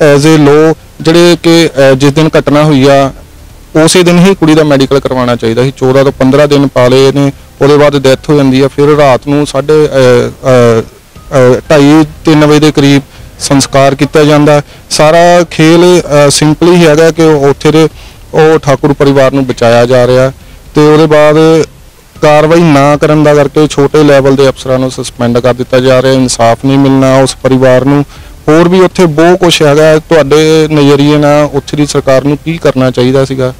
ਐਜ਼ ਏ ਲੋ ਜਿਹੜੇ ਕਿ ਜਿਸ ਦਿਨ ਘਟਨਾ ਹੋਈ ਆ ਉਸੇ ਦਿਨ ਹੀ ਕੁੜੀ ਦਾ ਮੈਡੀਕਲ ਕਰਵਾਉਣਾ ਚਾਹੀਦਾ ਸੀ। 14 ਤੋਂ 15 ਦਿਨ ਪਾਲੇ ਨੇ, ਉਹਦੇ ਬਾਅਦ ਡੈਥ ਹੋ ਜਾਂਦੀ ਆ। ਫਿਰ ਰਾਤ ਨੂੰ 2:30-3 ਵਜੇ ਦੇ ਕਰੀਬ ਸੰਸਕਾਰ ਕੀਤਾ ਜਾਂਦਾ। ਸਾਰਾ ਖੇਲ ਸਿੰਪਲ ਹੀ ਹੈਗਾ ਕਿ ਉੱਥੇ ਦੇ ਉਹ ਠਾਕੁਰ ਪਰਿਵਾਰ ਨੂੰ ਬਚਾਇਆ ਜਾ ਰਿਹਾ ਤੇ ਉਹਦੇ ਬਾਅਦ ਕਾਰਵਾਈ ਨਾ ਕਰਨ ਦਾ ਕਰਕੇ ਛੋਟੇ ਲੈਵਲ ਦੇ ਅਫਸਰਾਂ ਨੂੰ ਸਸਪੈਂਡ ਕਰ ਦਿੱਤਾ ਜਾ ਰਿਹਾ। ਇਨਸਾਫ ਨਹੀਂ ਮਿਲਣਾ ਉਸ ਪਰਿਵਾਰ ਨੂੰ। ਹੋਰ ਵੀ ਉੱਥੇ ਬਹੁਤ ਕੁਝ ਹੈਗਾ। ਤੁਹਾਡੇ ਨਜ਼ਰੀਏ ਨਾਲ ਉੱਥੇ ਦੀ ਸਰਕਾਰ ਨੂੰ ਕੀ ਕਰਨਾ ਚਾਹੀਦਾ ਸੀਗਾ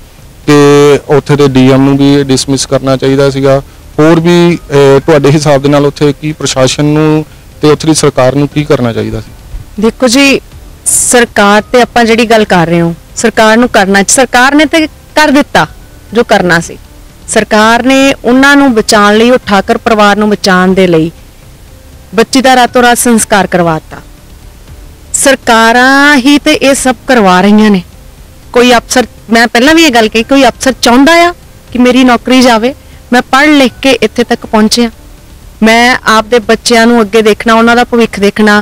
ਕਿ ਉੱਥੇ ਦੇ DM ਨੂੰ ਵੀ ਡਿਸਮਿਸ ਕਰਨਾ ਚਾਹੀਦਾ ਸੀਗਾ? ਹੋਰ ਵੀ ਤੁਹਾਡੇ ਹਿਸਾਬ ਦੇ ਨਾਲ ਉੱਥੇ ਕੀ ਪ੍ਰਸ਼ਾਸਨ ਨੂੰ ਤੇ ਉੱਥੇ ਦੀ ਸਰਕਾਰ ਨੂੰ ਕੀ ਕਰਨਾ ਚਾਹੀਦਾ ਸੀ? ਦੇਖੋ ਜੀ, ਸਰਕਾਰ ਤੇ ਆਪਾਂ ਜਿਹੜੀ ਗੱਲ ਕਰ ਰਹੇ ਹਾਂ, ਸਰਕਾਰ ਨੂੰ ਕਰਨਾ, ਸਰਕਾਰ ਨੇ ਤੇ ਕਰ ਦਿੱਤਾ ਜੋ ਕਰਨਾ ਸੀ। ਸਰਕਾਰ ਨੇ ਉਹਨਾਂ ਨੂੰ ਬਚਾਉਣ ਲਈ, ਉਹ ਠਾਕਰ ਪਰਿਵਾਰ ਨੂੰ ਬਚਾਉਣ ਦੇ ਲਈ ਬੱਚੀ ਦਾ ਰਾਤੋਂ ਰਾਤ ਸੰਸਕਾਰ ਕਰਵਾਤਾ। ਸਰਕਾਰਾਂ ਹੀ ਤੇ ਇਹ ਸਭ ਕਰਵਾ ਰਹੀਆਂ ਨੇ। ਕੋਈ ਅਫਸਰ, ਮੈਂ ਪਹਿਲਾਂ ਵੀ ਇਹ ਗੱਲ ਕਹੀ, ਕੋਈ ਅਫਸਰ ਚਾਹੁੰਦਾ ਆ ਕਿ ਮੇਰੀ ਨੌਕਰੀ ਜਾਵੇ, ਮੈਂ ਪੜ੍ਹ ਲਿਖ ਕੇ ਇੱਥੇ ਤੱਕ ਪਹੁੰਚਿਆ, ਮੈਂ ਆਪਦੇ ਬੱਚਿਆਂ ਨੂੰ ਅੱਗੇ ਦੇਖਣਾ, ਉਹਨਾਂ ਦਾ ਭਵਿੱਖ ਦੇਖਣਾ।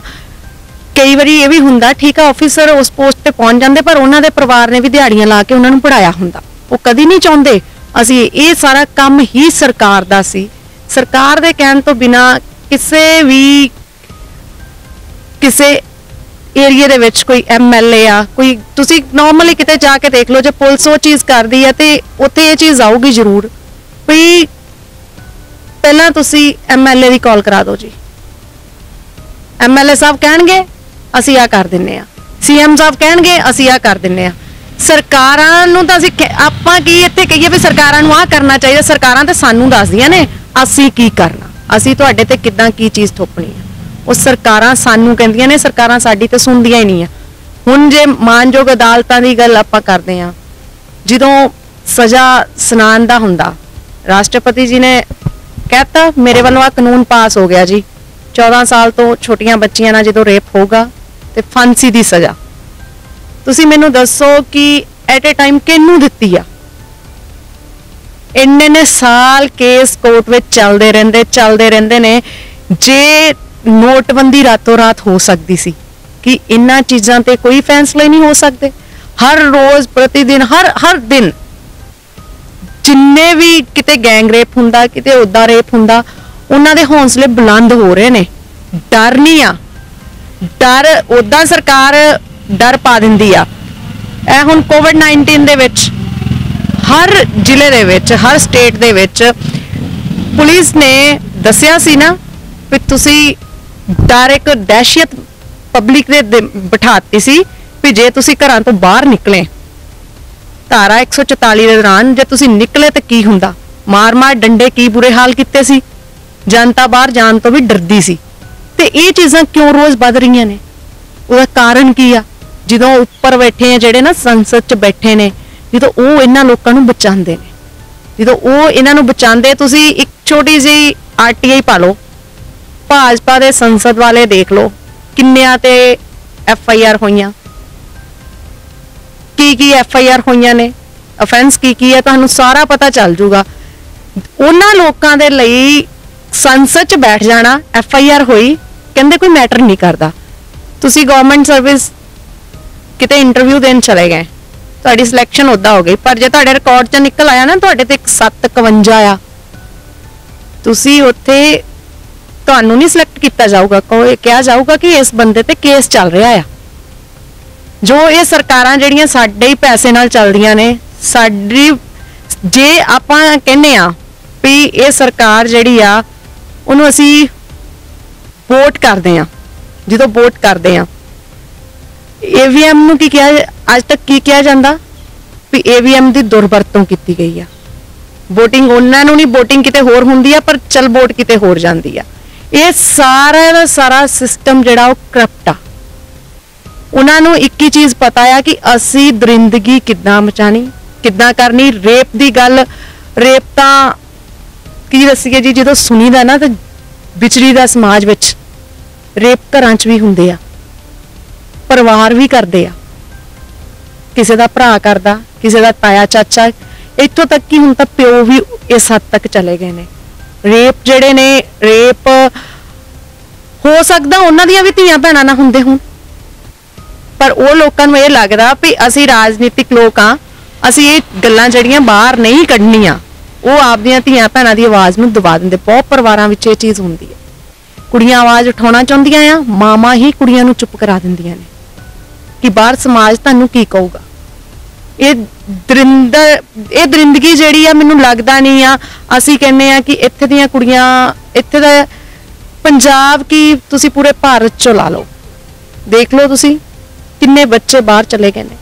ਕਈ ਵਾਰੀ ਇਹ ਵੀ ਹੁੰਦਾ, ਠੀਕ ਆ ਆਫੀਸਰ ਉਸ ਪੋਸਟ ਤੇ ਪਹੁੰਚ ਜਾਂਦੇ, ਪਰ ਉਹਨਾਂ ਦੇ ਪਰਿਵਾਰ ਨੇ ਵੀ ਦਿਹਾੜੀਆਂ ਲਾ ਕੇ ਉਹਨਾਂ ਨੂੰ ਪੜਾਇਆ ਹੁੰਦਾ। ਉਹ ਕਦੀ ਨਹੀਂ ਚਾਹੁੰਦੇ ਅਸੀਂ ਇਹ ਸਾਰਾ ਕੰਮ ਹੀ ਸਰਕਾਰ ਦਾ ਸੀ। ਸਰਕਾਰ ਦੇ ਕਹਿਣ ਤੋਂ ਬਿਨਾ ਕਿਸੇ ਏਰੀਏ ਦੇ ਵਿੱਚ ਕੋਈ MLA ਆ, ਕੋਈ ਤੁਸੀਂ ਨਾਰਮਲੀ ਕਿਤੇ ਜਾ ਕੇ ਦੇਖ ਲਓ, ਜੇ ਪੁਲਿਸ ਉਹ ਚੀਜ਼ ਕਰਦੀ ਆ ਤੇ ਉੱਥੇ ਇਹ ਚੀਜ਼ ਆਊਗੀ ਜ਼ਰੂਰ ਵੀ ਪਹਿਲਾਂ ਤੁਸੀਂ MLA ਦੀ ਕਾਲ ਕਰਾ ਦਿਓ ਜੀ। MLA ਸਾਹਿਬ ਕਹਿਣਗੇ ਅਸੀਂ ਆ ਕਰ ਦਿੰਨੇ ਆ, CM ਸਾਹਿਬ ਕਹਿਣਗੇ ਅਸੀਂ ਆ ਕਰ ਦਿੰਨੇ ਆ। ਸਰਕਾਰਾਂ ਨੂੰ ਤਾਂ ਆਪਾਂ ਕੀ ਇੱਥੇ ਕਹੀਏ ਵੀ ਸਰਕਾਰਾਂ ਨੂੰ ਆ ਕਰਨਾ ਚਾਹੀਦਾ, ਸਰਕਾਰਾਂ ਤਾਂ ਸਾਨੂੰ ਦੱਸਦੀਆਂ ਨੇ ਅਸੀਂ ਕੀ ਕਰਨਾ, ਅਸੀਂ ਤੁਹਾਡੇ ਤੇ ਕਿੱਦਾਂ ਕੀ ਚੀਜ਼ ਥੋਪਣੀ ਆ। ਉਹ ਸਰਕਾਰਾਂ ਸਾਨੂੰ ਕਹਿੰਦੀਆਂ ਨੇ, ਸਰਕਾਰਾਂ ਸਾਡੀ ਤੇ ਸੁਣਦੀਆਂ ਹੀ ਨਹੀਂ ਆ। ਹੁਣ ਜੇ ਮਾਨਯੋਗ ਅਦਾਲਤਾਂ ਦੀ ਗੱਲ ਆਪਾਂ ਕਰਦੇ ਆ, ਜਦੋਂ ਸਜ਼ਾ ਸੁਣਾਉਣ ਦਾ ਹੁੰਦਾ, ਰਾਸ਼ਟਰਪਤੀ ਜੀ ਨੇ ਕਹਿਤਾ ਮੇਰੇ ਵੱਲੋਂ ਆ ਕਾਨੂੰਨ ਪਾਸ ਹੋ ਗਿਆ ਜੀ, 14 ਸਾਲ ਤੋਂ ਛੋਟੀਆਂ ਬੱਚੀਆਂ ਨਾਲ ਜਦੋਂ ਰੇਪ ਹੋਊਗਾ ਤੇ ਫਾਂਸੀ ਦੀ ਸਜ਼ਾ। ਤੁਸੀਂ ਮੈਨੂੰ ਦੱਸੋ ਕਿ ਐਟ ਅ ਟਾਈਮ ਕਿਹਨੂੰ ਦਿੱਤੀ ਆ? ਇੰਨੇ ਸਾਲ ਕੇਸ ਕੋਰਟ ਵਿੱਚ ਚੱਲਦੇ ਰਹਿੰਦੇ ਨੇ। ਜੇ ਨੋਟਬੰਦੀ ਰਾਤੋਂ ਰਾਤ ਹੋ ਸਕਦੀ ਸੀ ਕਿ ਇਹਨਾਂ ਚੀਜ਼ਾਂ ਤੇ ਕੋਈ ਫੈਸਲੇ ਨਹੀਂ ਹੋ ਸਕਦੇ? ਹਰ ਰੋਜ਼ ਪ੍ਰਤੀਦਿਨ ਹਰ ਦਿਨ ਜਿੰਨੇ ਵੀ ਕਿਤੇ ਗੈਂਗ ਰੇਪ ਹੁੰਦਾ, ਕਿਤੇ ਉਦਾਂ ਰੇਪ ਹੁੰਦਾ, ਉਹਨਾਂ ਦੇ ਹੌਸਲੇ ਬੁਲੰਦ ਹੋ ਰਹੇ ਨੇ। ਡਰ ਨਹੀਂ ਆ, ਡਰ ਉਦਾਂ ਸਰਕਾਰ ਡਰ ਪਾ ਦਿੰਦੀ ਆ। ਇਹ ਹੁਣ COVID-19 ਦੇ ਵਿੱਚ ਹਰ ਜ਼ਿਲ੍ਹੇ ਦੇ ਵਿੱਚ, ਹਰ ਸਟੇਟ ਦੇ ਵਿੱਚ ਪੁਲਿਸ ਨੇ ਦੱਸਿਆ ਸੀ ਨਾ ਵੀ ਤੁਸੀਂ ਡਰ, ਇੱਕ ਦਹਿਸ਼ਤ ਪਬਲਿਕ ਦੇ ਬਿਠਾਤੀ ਸੀ ਵੀ ਜੇ ਤੁਸੀਂ ਘਰਾਂ ਤੋਂ ਬਾਹਰ ਨਿਕਲੇ, ਧਾਰਾ 144 ਦੇ ਦੌਰਾਨ ਜੇ ਤੁਸੀਂ ਨਿਕਲੇ ਤਾਂ ਕੀ ਹੁੰਦਾ, ਮਾਰ ਡੰਡੇ, ਕੀ ਬੁਰੇ ਹਾਲ ਕੀਤੇ ਸੀ, ਜਨਤਾ ਬਾਹਰ ਜਾਣ ਤੋਂ ਵੀ ਡਰਦੀ ਸੀ। ਤੇ ਇਹ ਚੀਜ਼ਾਂ ਕਿਉਂ ਰੋਜ਼ ਵੱਧ ਰਹੀਆਂ ਨੇ? ਉਹਦਾ ਕਾਰਨ ਕੀ ਆ? ਜਦੋਂ ਉੱਪਰ ਬੈਠੇ ਆ ਜਿਹੜੇ ਨਾ ਸੰਸਦ 'ਚ ਬੈਠੇ ਨੇ, ਜਦੋਂ ਉਹ ਇਹਨਾਂ ਲੋਕਾਂ ਨੂੰ ਬਚਾਉਂਦੇ ਨੇ, ਜਦੋਂ ਉਹ ਇਹਨਾਂ ਨੂੰ ਬਚਾਉਂਦੇ, ਤੁਸੀਂ ਇੱਕ ਛੋਟੀ ਜਿਹੀ RTI ਪਾ ਲਓ, ਭਾਜਪਾ ਦੇ ਸੰਸਦ ਵਾਲੇ ਦੇਖ ਲਓ ਕਿੰਨਿਆਂ ਤੇ FIR ਹੋਈਆਂ, ਕੀ FIR ਹੋਈਆਂ ਨੇ, ਅਫੈਂਸ ਕੀ ਹੈ, ਤੁਹਾਨੂੰ ਸਾਰਾ ਪਤਾ ਚੱਲ ਜੂਗਾ। ਉਹਨਾਂ ਲੋਕਾਂ ਦੇ ਲਈ ਸੰਸਦ 'ਚ ਬੈਠ ਜਾਣਾ, FIR ਹੋਈ, ਕਹਿੰਦੇ ਕੋਈ ਮੈਟਰ ਨਹੀਂ ਕਰਦਾ। ਤੁਸੀਂ ਗਵਰਨਮੈਂਟ ਸਰਵਿਸ ਕਿਤੇ ਇੰਟਰਵਿਊ ਦੇਣ ਚਲੇ ਗਏ, ਤੁਹਾਡੀ ਸਿਲੈਕਸ਼ਨ ਉੱਦਾਂ ਹੋ ਗਈ, ਪਰ ਜੇ ਤੁਹਾਡੇ ਰਿਕਾਰਡ 'ਚ ਨਿਕਲ ਆਇਆ ਨਾ ਤੁਹਾਡੇ ਤੇ 751 ਆ, ਤੁਸੀਂ ਉੱਥੇ ਤੁਹਾਨੂੰ ਨਹੀਂ ਸਿਲੈਕਟ ਕੀਤਾ ਜਾਊਗਾ, ਕਿਹਾ ਜਾਊਗਾ ਕਿ ਇਸ ਬੰਦੇ ਤੇ ਕੇਸ ਚੱਲ ਰਿਹਾ ਆ। ਜੋ ਇਹ ਸਰਕਾਰਾਂ ਜਿਹੜੀਆਂ ਸਾਡੇ ਹੀ ਪੈਸੇ ਨਾਲ ਚੱਲਦੀਆਂ ਨੇ, ਸਾਡੀ ਜੇ ਆਪਾਂ ਕਹਿੰਦੇ ਆ ਵੀ ਇਹ ਸਰਕਾਰ ਜਿਹੜੀ ਆ ਉਹਨੂੰ ਅਸੀਂ ਵੋਟ ਕਰਦੇ ਆ, ਜਦੋਂ ਵੋਟ ਕਰਦੇ ਆ AVM ਨੂੰ ਕੀ ਕਿਹਾ ਅੱਜ ਤੱਕ, ਕੀ ਕਿਹਾ ਜਾਂਦਾ ਵੀ AVM ਦੀ ਦੁਰਵਰਤੋਂ ਕੀਤੀ ਗਈ ਆ। VOTING ਉਹਨਾਂ ਨੂੰ ਨਹੀਂ, VOTING ਕਿਤੇ ਹੋਰ ਹੁੰਦੀ ਆ, ਪਰ ਚਲ ਵੋਟ ਕਿਤੇ ਹੋਰ ਜਾਂਦੀ ਆ। ਇਹ ਸਾਰਾ ਦਾ ਸਾਰਾ ਸਿਸਟਮ ਜਿਹੜਾ ਉਹ ਕਰਪਟ ਆ। ਉਹਨਾਂ ਨੂੰ ਇੱਕ ਹੀ ਚੀਜ਼ ਪਤਾ ਆ ਕਿ ਅਸੀਂ ਦਰਿੰਦਗੀ ਕਿੱਦਾਂ ਮਚਾਣੀ, ਕਿੱਦਾਂ ਕਰਨੀ। ਰੇਪ ਦੀ ਗੱਲ, ਰੇਪ ਤਾਂ ਕੀ ਦੱਸੀਏ ਜੀ, ਜਦੋਂ ਸੁਣੀਦਾ ਨਾ ਤਾਂ ਵਿਚਰੀ ਦਾ ਸਮਾਜ ਵਿੱਚ ਰੇਪ ਘਰਾਂ 'ਚ ਵੀ ਹੁੰਦੇ ਆ, ਪਰਿਵਾਰ ਵੀ ਕਰਦੇ ਆ, ਕਿਸੇ ਦਾ ਭਰਾ ਕਰਦਾ, ਕਿਸੇ ਦਾ ਤਾਇਆ ਚਾਚਾ, ਇੱਥੋਂ ਤੱਕ ਕਿ ਹੁਣ ਤਾਂ ਪਿਓ ਵੀ ਇਸ ਹੱਦ ਤੱਕ ਚਲੇ ਗਏ ਨੇ। ਰੇਪ ਜਿਹੜੇ ਨੇ, ਰੇਪ ਹੋ ਸਕਦਾ ਉਹਨਾਂ ਦੀਆਂ ਵੀ ਧੀਆਂ ਭੈਣਾਂ ਨਾ ਹੁੰਦੇ ਹੋਣ, ਪਰ ਉਹ ਲੋਕਾਂ ਨੂੰ ਇਹ ਲੱਗਦਾ ਵੀ ਅਸੀਂ ਰਾਜਨੀਤਿਕ ਲੋਕ ਆ, ਅਸੀਂ ਇਹ ਗੱਲਾਂ ਜਿਹੜੀਆਂ ਬਾਹਰ ਨਹੀਂ ਕੱਢਣੀਆਂ, ਉਹ ਆਪਦੀਆਂ ਧੀਆਂ ਭੈਣਾਂ ਦੀ ਆਵਾਜ਼ ਨੂੰ ਦਬਾ ਦਿੰਦੇ। ਬਹੁਤ ਪਰਿਵਾਰਾਂ ਵਿੱਚ ਇਹ ਚੀਜ਼ ਹੁੰਦੀ ਹੈ। ਕੁੜੀਆਂ ਆਵਾਜ਼ ਉਠਾਉਣਾ ਚਾਹੁੰਦੀਆਂ ਆ, ਮਾਵਾਂ ਹੀ ਕੁੜੀਆਂ ਨੂੰ ਚੁੱਪ ਕਰਾ ਦਿੰਦੀਆਂ ਨੇ ਕਿ ਬਾਹਰ ਸਮਾਜ ਤੁਹਾਨੂੰ ਕੀ ਕਹੂਗਾ। ਇਹ ਦਰਿੰਦਗੀ ਜਿਹੜੀ ਆ, ਮੈਨੂੰ ਲੱਗਦਾ ਨਹੀਂ ਆ, ਅਸੀਂ ਕਹਿੰਦੇ ਆ ਕਿ ਇੱਥੇ ਦੀਆਂ ਕੁੜੀਆਂ, ਇੱਥੇ ਦਾ ਪੰਜਾਬ ਕੀ ਤੁਸੀਂ ਪੂਰੇ ਭਾਰਤ 'ਚੋਂ ਲਾ ਲਓ, ਦੇਖ ਲਓ ਤੁਸੀਂ ਕਿੰਨੇ ਬੱਚੇ ਬਾਹਰ ਚਲੇ ਗਏ ਨੇ।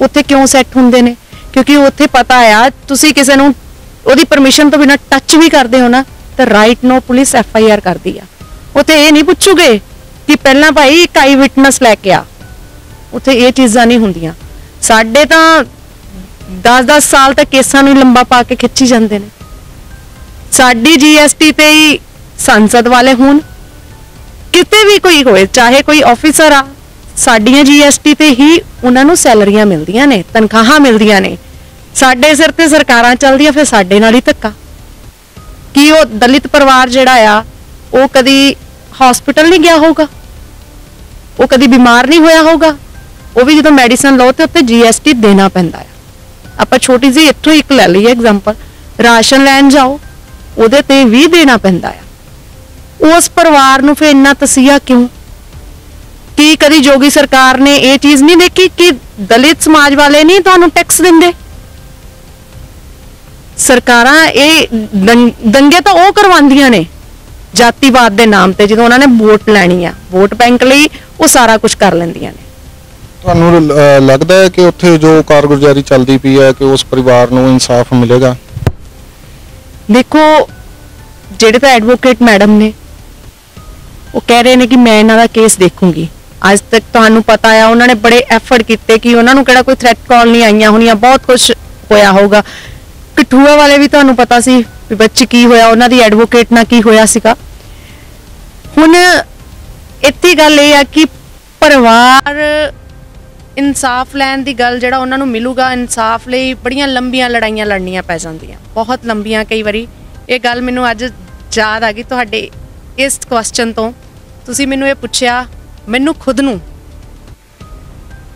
ਉੱਥੇ ਕਿਉਂ ਸੈੱਟ ਹੁੰਦੇ ਨੇ? ਕਿਉਂਕਿ ਉੱਥੇ ਪਤਾ ਆ ਤੁਸੀਂ ਕਿਸੇ ਨੂੰ ਉਹਦੀ ਪਰਮਿਸ਼ਨ ਤੋਂ ਬਿਨਾਂ ਟੱਚ ਵੀ ਕਰਦੇ ਹੋ ਨਾ ਤਾਂ ਰਾਈਟ ਨੋ ਪੁਲਿਸ FIR ਕਰਦੀ ਆ। ਉੱਥੇ ਇਹ ਨਹੀਂ ਪੁੱਛੂਗੇ ਕਿ ਪਹਿਲਾਂ ਭਾਈ ਇੱਕ ਆਈ ਵਿਟਨੈਸ ਲੈ ਕੇ ਆ, ਉੱਥੇ ਇਹ ਚੀਜ਼ਾਂ ਨਹੀਂ ਹੁੰਦੀਆਂ। ਸਾਡੇ ਤਾਂ 10-10 ਸਾਲ ਤੱਕ ਕੇਸਾਂ ਨੂੰ ਲੰਬਾ ਪਾ ਕੇ ਖਿੱਚੀ ਜਾਂਦੇ ਨੇ। ਸਾਡੀ GST ਤੇ ਹੀ ਸੰਸਦ ਵਾਲੇ ਹੋਣ, ਕਿਤੇ ਵੀ ਕੋਈ ਹੋਏ, ਚਾਹੇ ਕੋਈ ਆਫੀਸਰ ਆ, ਸਾਡੀਆਂ GST ਤੇ ਹੀ ਉਹਨਾਂ ਨੂੰ ਸੈਲਰੀਆਂ ਮਿਲਦੀਆਂ ਨੇ, ਤਨਖਾਹਾਂ ਮਿਲਦੀਆਂ ਨੇ। ਸਾਡੇ ਸਿਰ ਤੇ ਸਰਕਾਰਾਂ ਚੱਲਦੀਆਂ, ਫਿਰ ਸਾਡੇ ਨਾਲ ਹੀ ਧੱਕਾ। ਕੀ ਉਹ ਦਲਿਤ ਪਰਿਵਾਰ ਜਿਹੜਾ ਆ ਉਹ ਕਦੀ ਹਸਪੀਟਲ ਨਹੀਂ ਗਿਆ ਹੋਊਗਾ? ਉਹ ਕਦੀ ਬਿਮਾਰ ਨਹੀਂ ਹੋਇਆ ਹੋਊਗਾ? ਉਹ ਵੀ ਜਦੋਂ ਮੈਡੀਸਨ ਲਓ ਤੇ ਉੱਤੇ GST ਦੇਣਾ ਪੈਂਦਾ ਆ। ਆਪਾਂ ਛੋਟੀ ਜਿਹੀ ਇੱਥੋਂ ਇੱਕ ਲੈ ਲਈਏ ਐਗਜ਼ਾਮਪਲ, ਰਾਸ਼ਨ ਲੈਣ ਜਾਓ ਉਹਦੇ ਤੇ ਵੀ ਦੇਣਾ ਪੈਂਦਾ ਆ। ਉਸ ਪਰਿਵਾਰ ਨੂੰ ਫਿਰ ਇੰਨਾ ਤਸੀਹਾ ਕਿਉਂ? ਕੀ ਕਦੀ ਜੋਗੀ ਸਰਕਾਰ ਨੇ ਇਹ ਚੀਜ਼ ਨਹੀਂ ਦੇਖੀ ਕਿ ਦਲਿਤ ਸਮਾਜ ਵਾਲੇ ਨਹੀਂ ਤੁਹਾਨੂੰ ਟੈਕਸ ਦਿੰਦੇ? ਸਰਕਾਰਾਂ ਇਹ ਦੰਗੇ ਤਾਂ ਉਹ ਕਰਵਾਉਂਦੀਆਂ ਨੇ ਜਾਤੀਵਾਦ ਦੇ ਨਾਮ ਤੇ, ਜਦੋਂ ਉਹਨਾਂ ਨੇ ਵੋਟ ਲੈਣੀ ਆ, ਵੋਟ ਬੈਂਕ ਲਈ ਉਹ ਸਾਰਾ ਕੁਝ ਕਰ ਲੈਂਦੀਆਂ ਨੇ। ਤੁਹਾਨੂੰ ਲੱਗਦਾ ਹੈ ਕਿ ਉੱਥੇ ਜੋ ਕਾਰਗੁਜ਼ਾਰੀ ਚੱਲਦੀ ਪਈ ਹੈ ਕਿ ਉਸ ਪਰਿਵਾਰ ਨੂੰ ਇਨਸਾਫ ਮਿਲੇਗਾ? ਦੇਖੋ, ਜਿਹੜੇ ਤਾਂ ਐਡਵੋਕੇਟ ਮੈਡਮ ਨੇ ਉਹ ਕਹਿ ਰਹੇ ਨੇ ਕਿ ਮੈਂ ਇਹਨਾਂ ਦਾ ਕੇਸ ਦੇਖੂੰਗੀ। ਅੱਜ ਤੱਕ ਤੁਹਾਨੂੰ ਪਤਾ ਆ ਉਹਨਾਂ ਨੇ ਬੜੇ ਐਫਰਟ ਕੀਤੇ ਕਿ ਉਹਨਾਂ ਨੂੰ ਕਿਹੜਾ ਕੋਈ ਥ੍ਰੈਟ ਕਾਲ ਨਹੀਂ ਆਈਆਂ ਹੋਣੀਆਂ, ਬਹੁਤ ਕੁਝ ਹੋਇਆ ਹੋਊਗਾ। ਕਠੂਆ ਵਾਲੇ ਵੀ ਤੁਹਾਨੂੰ ਪਤਾ ਸੀ ਵੀ ਬੱਚੀ ਕੀ ਹੋਇਆ, ਉਹਨਾਂ ਦੀ ਐਡਵੋਕੇਟ ਨਾਲ ਕੀ ਹੋਇਆ ਸੀਗਾ। ਹੁਣ ਇੱਥੇ ਗੱਲ ਇਹ ਆ ਕਿ ਪਰਿਵਾਰ ਇਨਸਾਫ ਲੈਣ ਦੀ ਗੱਲ ਜਿਹੜਾ ਉਹਨਾਂ ਨੂੰ ਮਿਲੂਗਾ, ਇਨਸਾਫ ਲਈ ਬੜੀਆਂ ਲੰਬੀਆਂ ਲੜਾਈਆਂ ਲੜਨੀਆਂ ਪੈ ਜਾਂਦੀਆਂ, ਬਹੁਤ ਲੰਬੀਆਂ। ਕਈ ਵਾਰੀ ਇਹ ਗੱਲ ਮੈਨੂੰ ਅੱਜ ਯਾਦ ਆ ਗਈ ਤੁਹਾਡੇ ਇਸ ਕੁਐਸਚਨ ਤੋਂ। ਤੁਸੀਂ ਮੈਨੂੰ ਇਹ ਪੁੱਛਿਆ, ਮੈਨੂੰ ਖੁਦ ਨੂੰ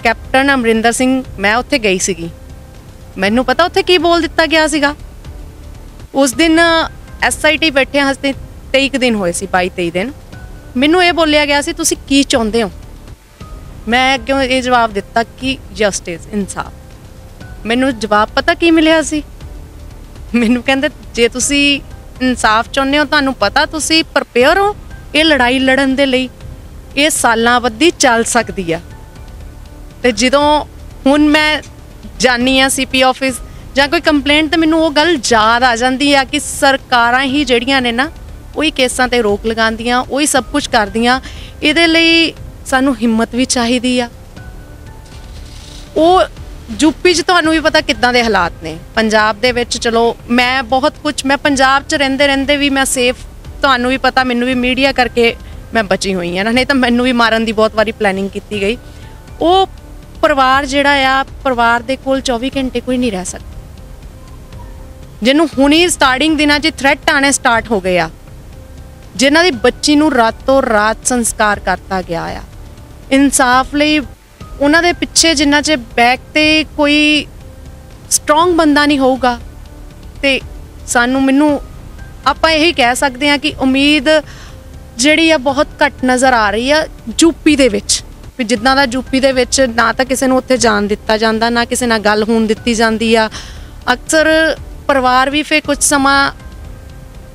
ਕੈਪਟਨ ਅਮਰਿੰਦਰ ਸਿੰਘ, ਮੈਂ ਉੱਥੇ ਗਈ ਸੀਗੀ, ਮੈਨੂੰ ਪਤਾ ਉੱਥੇ ਕੀ ਬੋਲ ਦਿੱਤਾ ਗਿਆ ਸੀਗਾ। ਉਸ ਦਿਨ SIT ਬੈਠੇ ਹਸਤੇ 23 ਦਿਨ ਹੋਏ ਸੀ, 22-23 ਦਿਨ। ਮੈਨੂੰ ਇਹ ਬੋਲਿਆ ਗਿਆ ਸੀ ਤੁਸੀਂ ਕੀ ਚਾਹੁੰਦੇ ਹੋ? ਮੈਂ ਕਿਉਂ ਇਹ ਜਵਾਬ ਦਿੱਤਾ ਕਿ ਜਸਟਿਸ, ਇਨਸਾਫ। ਮੈਨੂੰ ਜਵਾਬ ਪਤਾ ਕੀ ਮਿਲਿਆ ਸੀ? ਮੈਨੂੰ ਕਹਿੰਦੇ ਜੇ ਤੁਸੀਂ ਇਨਸਾਫ ਚਾਹੁੰਦੇ ਹੋ, ਤੁਹਾਨੂੰ ਪਤਾ ਤੁਸੀਂ ਪ੍ਰਪੇਅਰ ਹੋ ਇਹ ਲੜਾਈ ਲੜਨ ਦੇ ਲਈ, ਇਹ ਸਾਲਾਂ ਬੱਧੀ ਚੱਲ ਸਕਦੀ ਆ। ਤੇ ਜਦੋਂ ਹੁਣ ਮੈਂ ਜਾਨੀ ਆ CP ਆਫਿਸ ਜਾਂ ਕੋਈ ਕੰਪਲੇਂਟ, ਤੇ ਮੈਨੂੰ ਉਹ ਗੱਲ ਯਾਦ ਆ ਜਾਂਦੀ ਆ ਕਿ ਸਰਕਾਰਾਂ ਹੀ ਜਿਹੜੀਆਂ ਨੇ ਨਾ ਉਹੀ ਕੇਸਾਂ ਤੇ ਰੋਕ ਲਗਾਉਂਦੀਆਂ, ਉਹੀ ਸਭ ਕੁਝ ਕਰਦੀਆਂ। ਇਹਦੇ ਲਈ ਸਾਨੂੰ ਹਿੰਮਤ ਵੀ ਚਾਹੀਦੀ ਆ। ਉਹ ਯੂਪੀ 'ਚ ਤੁਹਾਨੂੰ ਵੀ ਪਤਾ ਕਿੱਦਾਂ ਦੇ ਹਾਲਾਤ ਨੇ, ਪੰਜਾਬ ਦੇ ਵਿੱਚ ਚਲੋ ਮੈਂ ਬਹੁਤ ਕੁਝ, ਮੈਂ ਪੰਜਾਬ 'ਚ ਰਹਿੰਦੇ ਵੀ ਮੈਂ ਸੇਫ, ਤੁਹਾਨੂੰ ਵੀ ਪਤਾ, ਮੈਨੂੰ ਵੀ ਮੀਡੀਆ ਕਰਕੇ ਮੈਂ ਬਚੀ ਹੋਈ ਹਾਂ, ਨਹੀਂ ਤਾਂ ਮੈਨੂੰ ਵੀ ਮਾਰਨ ਦੀ ਬਹੁਤ ਵਾਰੀ ਪਲੈਨਿੰਗ ਕੀਤੀ ਗਈ। ਉਹ ਪਰਿਵਾਰ ਜਿਹੜਾ ਆ, ਪਰਿਵਾਰ ਦੇ ਕੋਲ 24 ਘੰਟੇ ਕੋਈ ਨਹੀਂ ਰਹਿ ਸਕਦਾ, ਜਿਹਨੂੰ ਹੁਣੀ ਸਟਾਰਟਿੰਗ ਦਿਨਾਂ 'ਚ ਥ੍ਰੈਟ ਆਣੇ ਸਟਾਰਟ ਹੋ ਗਏ ਆ, ਜਿਨ੍ਹਾਂ ਦੀ ਬੱਚੀ ਨੂੰ ਰਾਤੋਂ ਰਾਤ ਸੰਸਕਾਰ ਕਰਤਾ ਗਿਆ ਆ। ਇਨਸਾਫ ਲਈ ਉਹਨਾਂ ਦੇ ਪਿੱਛੇ ਜਿੰਨਾ ਚਿਰ ਬੈਕ ਤੇ ਕੋਈ ਸਟਰੋਂਗ ਬੰਦਾ ਨਹੀਂ ਹੋਊਗਾ, ਤੇ ਮੈਨੂੰ ਆਪਾਂ ਇਹੀ ਕਹਿ ਸਕਦੇ ਹਾਂ ਕਿ ਉਮੀਦ ਜਿਹੜੀ ਆ ਬਹੁਤ ਘੱਟ ਨਜ਼ਰ ਆ ਰਹੀ ਆ ਯੂਪੀ ਦੇ ਵਿੱਚ। ਵੀ ਜਿੱਦਾਂ ਦਾ ਯੂਪੀ ਦੇ ਵਿੱਚ ਨਾ ਤਾਂ ਕਿਸੇ ਨੂੰ ਉੱਥੇ ਜਾਣ ਦਿੱਤਾ ਜਾਂਦਾ, ਨਾ ਕਿਸੇ ਨਾਲ ਗੱਲ ਹੋਣ ਦਿੱਤੀ ਜਾਂਦੀ ਆ। ਅਕਸਰ ਪਰਿਵਾਰ ਵੀ ਫਿਰ ਕੁਝ ਸਮਾਂ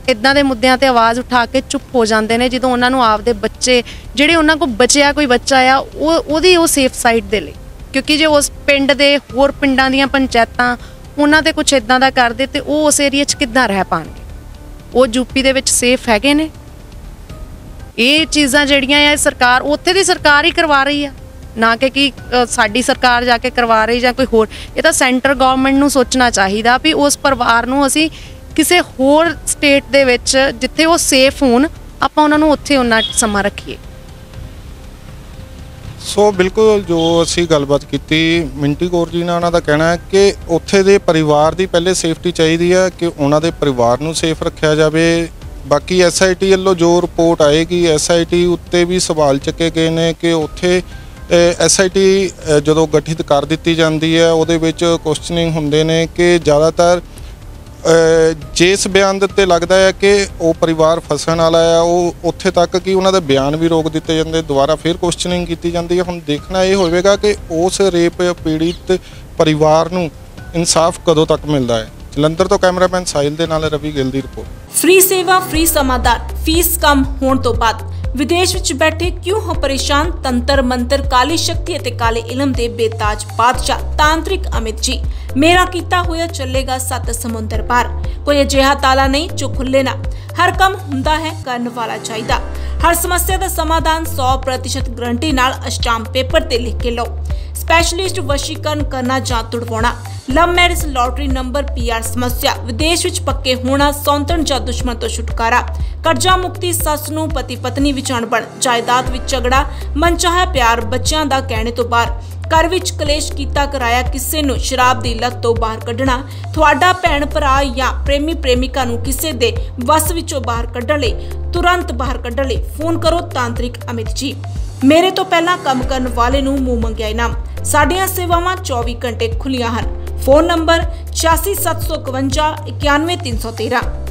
ਇੱਦਾਂ ਦੇ ਮੁੱਦਿਆਂ ਤੇ ਆਵਾਜ਼ ਉਠਾ ਕੇ ਚੁੱਪ ਹੋ ਜਾਂਦੇ ਨੇ, ਜਦੋਂ ਉਹਨਾਂ ਨੂੰ ਆਪਦੇ ਬੱਚੇ ਜਿਹੜੇ ਉਹਨਾਂ ਕੋਲ ਬਚਿਆ ਕੋਈ ਬੱਚਾ ਆ ਉਹਦੀ ਉਹ ਸੇਫ ਸਾਈਡ ਦੇ ਲਈ, ਕਿਉਂਕਿ ਜੇ ਉਸ ਪਿੰਡ ਦੇ ਹੋਰ ਪਿੰਡਾਂ ਦੀਆਂ ਪੰਚਾਇਤਾਂ ਉਹਨਾਂ ਤੇ ਕੁਝ ਇੱਦਾਂ ਦਾ ਕਰਦੇ ਤੇ ਉਹ ਉਸ ਏਰੀਆ 'ਚ ਕਿੱਦਾਂ ਰਹਿ ਪਾਣਗੇ? ਉਹ ਯੂਪੀ ਦੇ ਵਿੱਚ ਸੇਫ ਹੈਗੇ ਨੇ? ਇਹ ਚੀਜ਼ਾਂ ਜਿਹੜੀਆਂ ਆ ਸਰਕਾਰ, ਉੱਥੇ ਦੀ ਸਰਕਾਰ ਹੀ ਕਰਵਾ ਰਹੀ ਆ, ਨਾ ਕਿ ਸਾਡੀ ਸਰਕਾਰ ਜਾ ਕੇ ਕਰਵਾ ਰਹੀ ਜਾਂ ਕੋਈ ਹੋਰ। ਇਹ ਤਾਂ ਸੈਂਟਰ ਗਵਰਨਮੈਂਟ ਨੂੰ ਸੋਚਣਾ ਚਾਹੀਦਾ ਵੀ ਉਸ ਪਰਿਵਾਰ ਨੂੰ ਅਸੀਂ ਕਿਸੇ ਹੋਰ ਸਟੇਟ ਦੇ ਵਿੱਚ ਜਿੱਥੇ ਉਹ ਸੇਫ ਹੋਣ, ਆਪਾਂ ਉਹਨਾਂ ਨੂੰ ਉੱਥੇ ਉਹਨਾਂ ਸਮਾਂ ਰੱਖੀਏ। ਸੋ ਬਿਲਕੁਲ ਜੋ ਅਸੀਂ ਗੱਲਬਾਤ ਕੀਤੀ ਮਿੰਟੀ ਕੌਰ ਜੀ ਨਾਲ, ਉਹਨਾਂ ਦਾ ਕਹਿਣਾ ਹੈ ਕਿ ਉੱਥੇ ਦੇ ਪਰਿਵਾਰ ਦੀ ਪਹਿਲੇ ਸੇਫਟੀ ਚਾਹੀਦੀ ਹੈ, ਕਿ ਉਹਨਾਂ ਦੇ ਪਰਿਵਾਰ ਨੂੰ ਸੇਫ ਰੱਖਿਆ ਜਾਵੇ। ਬਾਕੀ SIT ਵੱਲੋਂ ਜੋ ਰਿਪੋਰਟ ਆਏਗੀ, SIT ਉੱਤੇ ਵੀ ਸਵਾਲ ਚੱਕੇ ਗਏ ਨੇ ਕਿ ਉੱਥੇ SIT ਜਦੋਂ ਗਠਿਤ ਕਰ ਦਿੱਤੀ ਜਾਂਦੀ ਹੈ ਉਹਦੇ ਵਿੱਚ ਕੁਐਸਚਨਿੰਗ ਹੁੰਦੇ ਨੇ ਕਿ ਜ਼ਿਆਦਾਤਰ ਜਿਸ ਬਿਆਨ ਦੇ ਉੱਤੇ ਲੱਗਦਾ ਹੈ ਕਿ ਉਹ ਪਰਿਵਾਰ ਫਸਣ ਵਾਲਾ ਆ, ਉਹ ਉੱਥੇ ਤੱਕ ਕਿ ਉਹਨਾਂ ਦੇ ਬਿਆਨ ਵੀ ਰੋਕ ਦਿੱਤੇ ਜਾਂਦੇ, ਦੁਬਾਰਾ ਫਿਰ ਕੁਐਸਚਨਿੰਗ ਕੀਤੀ ਜਾਂਦੀ ਹੈ। ਹੁਣ ਦੇਖਣਾ ਇਹ ਹੋਵੇਗਾ ਕਿ ਉਸ ਰੇਪ ਪੀੜਿਤ ਪਰਿਵਾਰ ਨੂੰ ਇਨਸਾਫ ਕਦੋਂ ਤੱਕ ਮਿਲਦਾ ਹੈ। ਜਲੰਧਰ ਤੋਂ ਕੈਮਰਾਮੈਨ ਸਾਹਿਲ ਦੇ ਨਾਲ ਰਵੀ ਗਿੱਲ ਦੀ ਰਿਪੋਰਟ। ਫ੍ਰੀ ਸੇਵਾ, ਫ੍ਰੀ ਸਮਾਧਾਨ, ਫੀਸ ਕਮ ਹੋਣ ਤੋਂ ਬਾਅਦ ਵਿਦੇਸ਼ ਵਿੱਚ ਬੈਠੇ ਕਿਉਂ ਹੋ ਪਰੇਸ਼ਾਨ? ਤੰਤਰ ਮੰਤਰ, ਕਾਲੀ ਸ਼ਕਤੀ ਅਤੇ ਕਾਲੇ ਇਲਮ ਦੇ ਬੇਤਾਜ ਬਾਦਸ਼ਾਹ ਤਾਂਤਰਿਕ ਅਮਿਤ ਜੀ, ਮੇਰਾ ਕੀਤਾ ਹੋਇਆ ਚੱਲੇਗਾ 7 ਸਮੁੰਦਰ ਪਾਰ। ਕੋਈ ਅਜਿਹਾ ਤਾਲਾ ਨਹੀਂ ਜੋ ਖੁੱਲੇ ਨਾ। ਹਰ ਕੰਮ ਹੁੰਦਾ ਹੈ ਕਰਨ ਵਾਲਾ ਚਾਹੀਦਾ। ਹਰ ਸਮੱਸਿਆ ਦਾ ਸਮਾਧਾਨ 100% ਗਰੰਟੀ ਨਾਲ ਅਸ਼ਟਾਮ ਪੇਪਰ ਤੇ ਲਿਖ ਕੇ ਲਓ। स्पेशलिस्ट वशीकरण करना ਜਾਂ तुड़वाना, love marriage, lottery number, PR समस्या, विदेश ਵਿੱਚ पक्के होना, सौंतन ਜਾਂ दुश्मन ਤੋਂ छुटकारा, कर्जा मुक्ति, सस ਨੂੰ पति पत्नी ਵਿੱਚ अणबण, जायदाद ਵਿੱਚ ਝਗੜਾ, मनचाहा प्यार, ਬੱਚਿਆਂ ਦਾ ਕਹਿਣੇ ਤੋਂ ਬਾਹਰ, घर विच कलेश कीता कराया किसी नूं शराब दी लत तो बाहर कढना, तुहाडा भैण भरा या प्रेमी प्रेमिका नूं किसी दे वस विचों बाहर कढण लई तुरंत बाहर कढण लई फोन करो तांत्रिक अमित जी। मेरे तो पहला काम करन वाले नूं मूंह मंगिया इनाम। साडियां सेवावां 24 घंटे खुलियां हन। Phone number 8675 91313।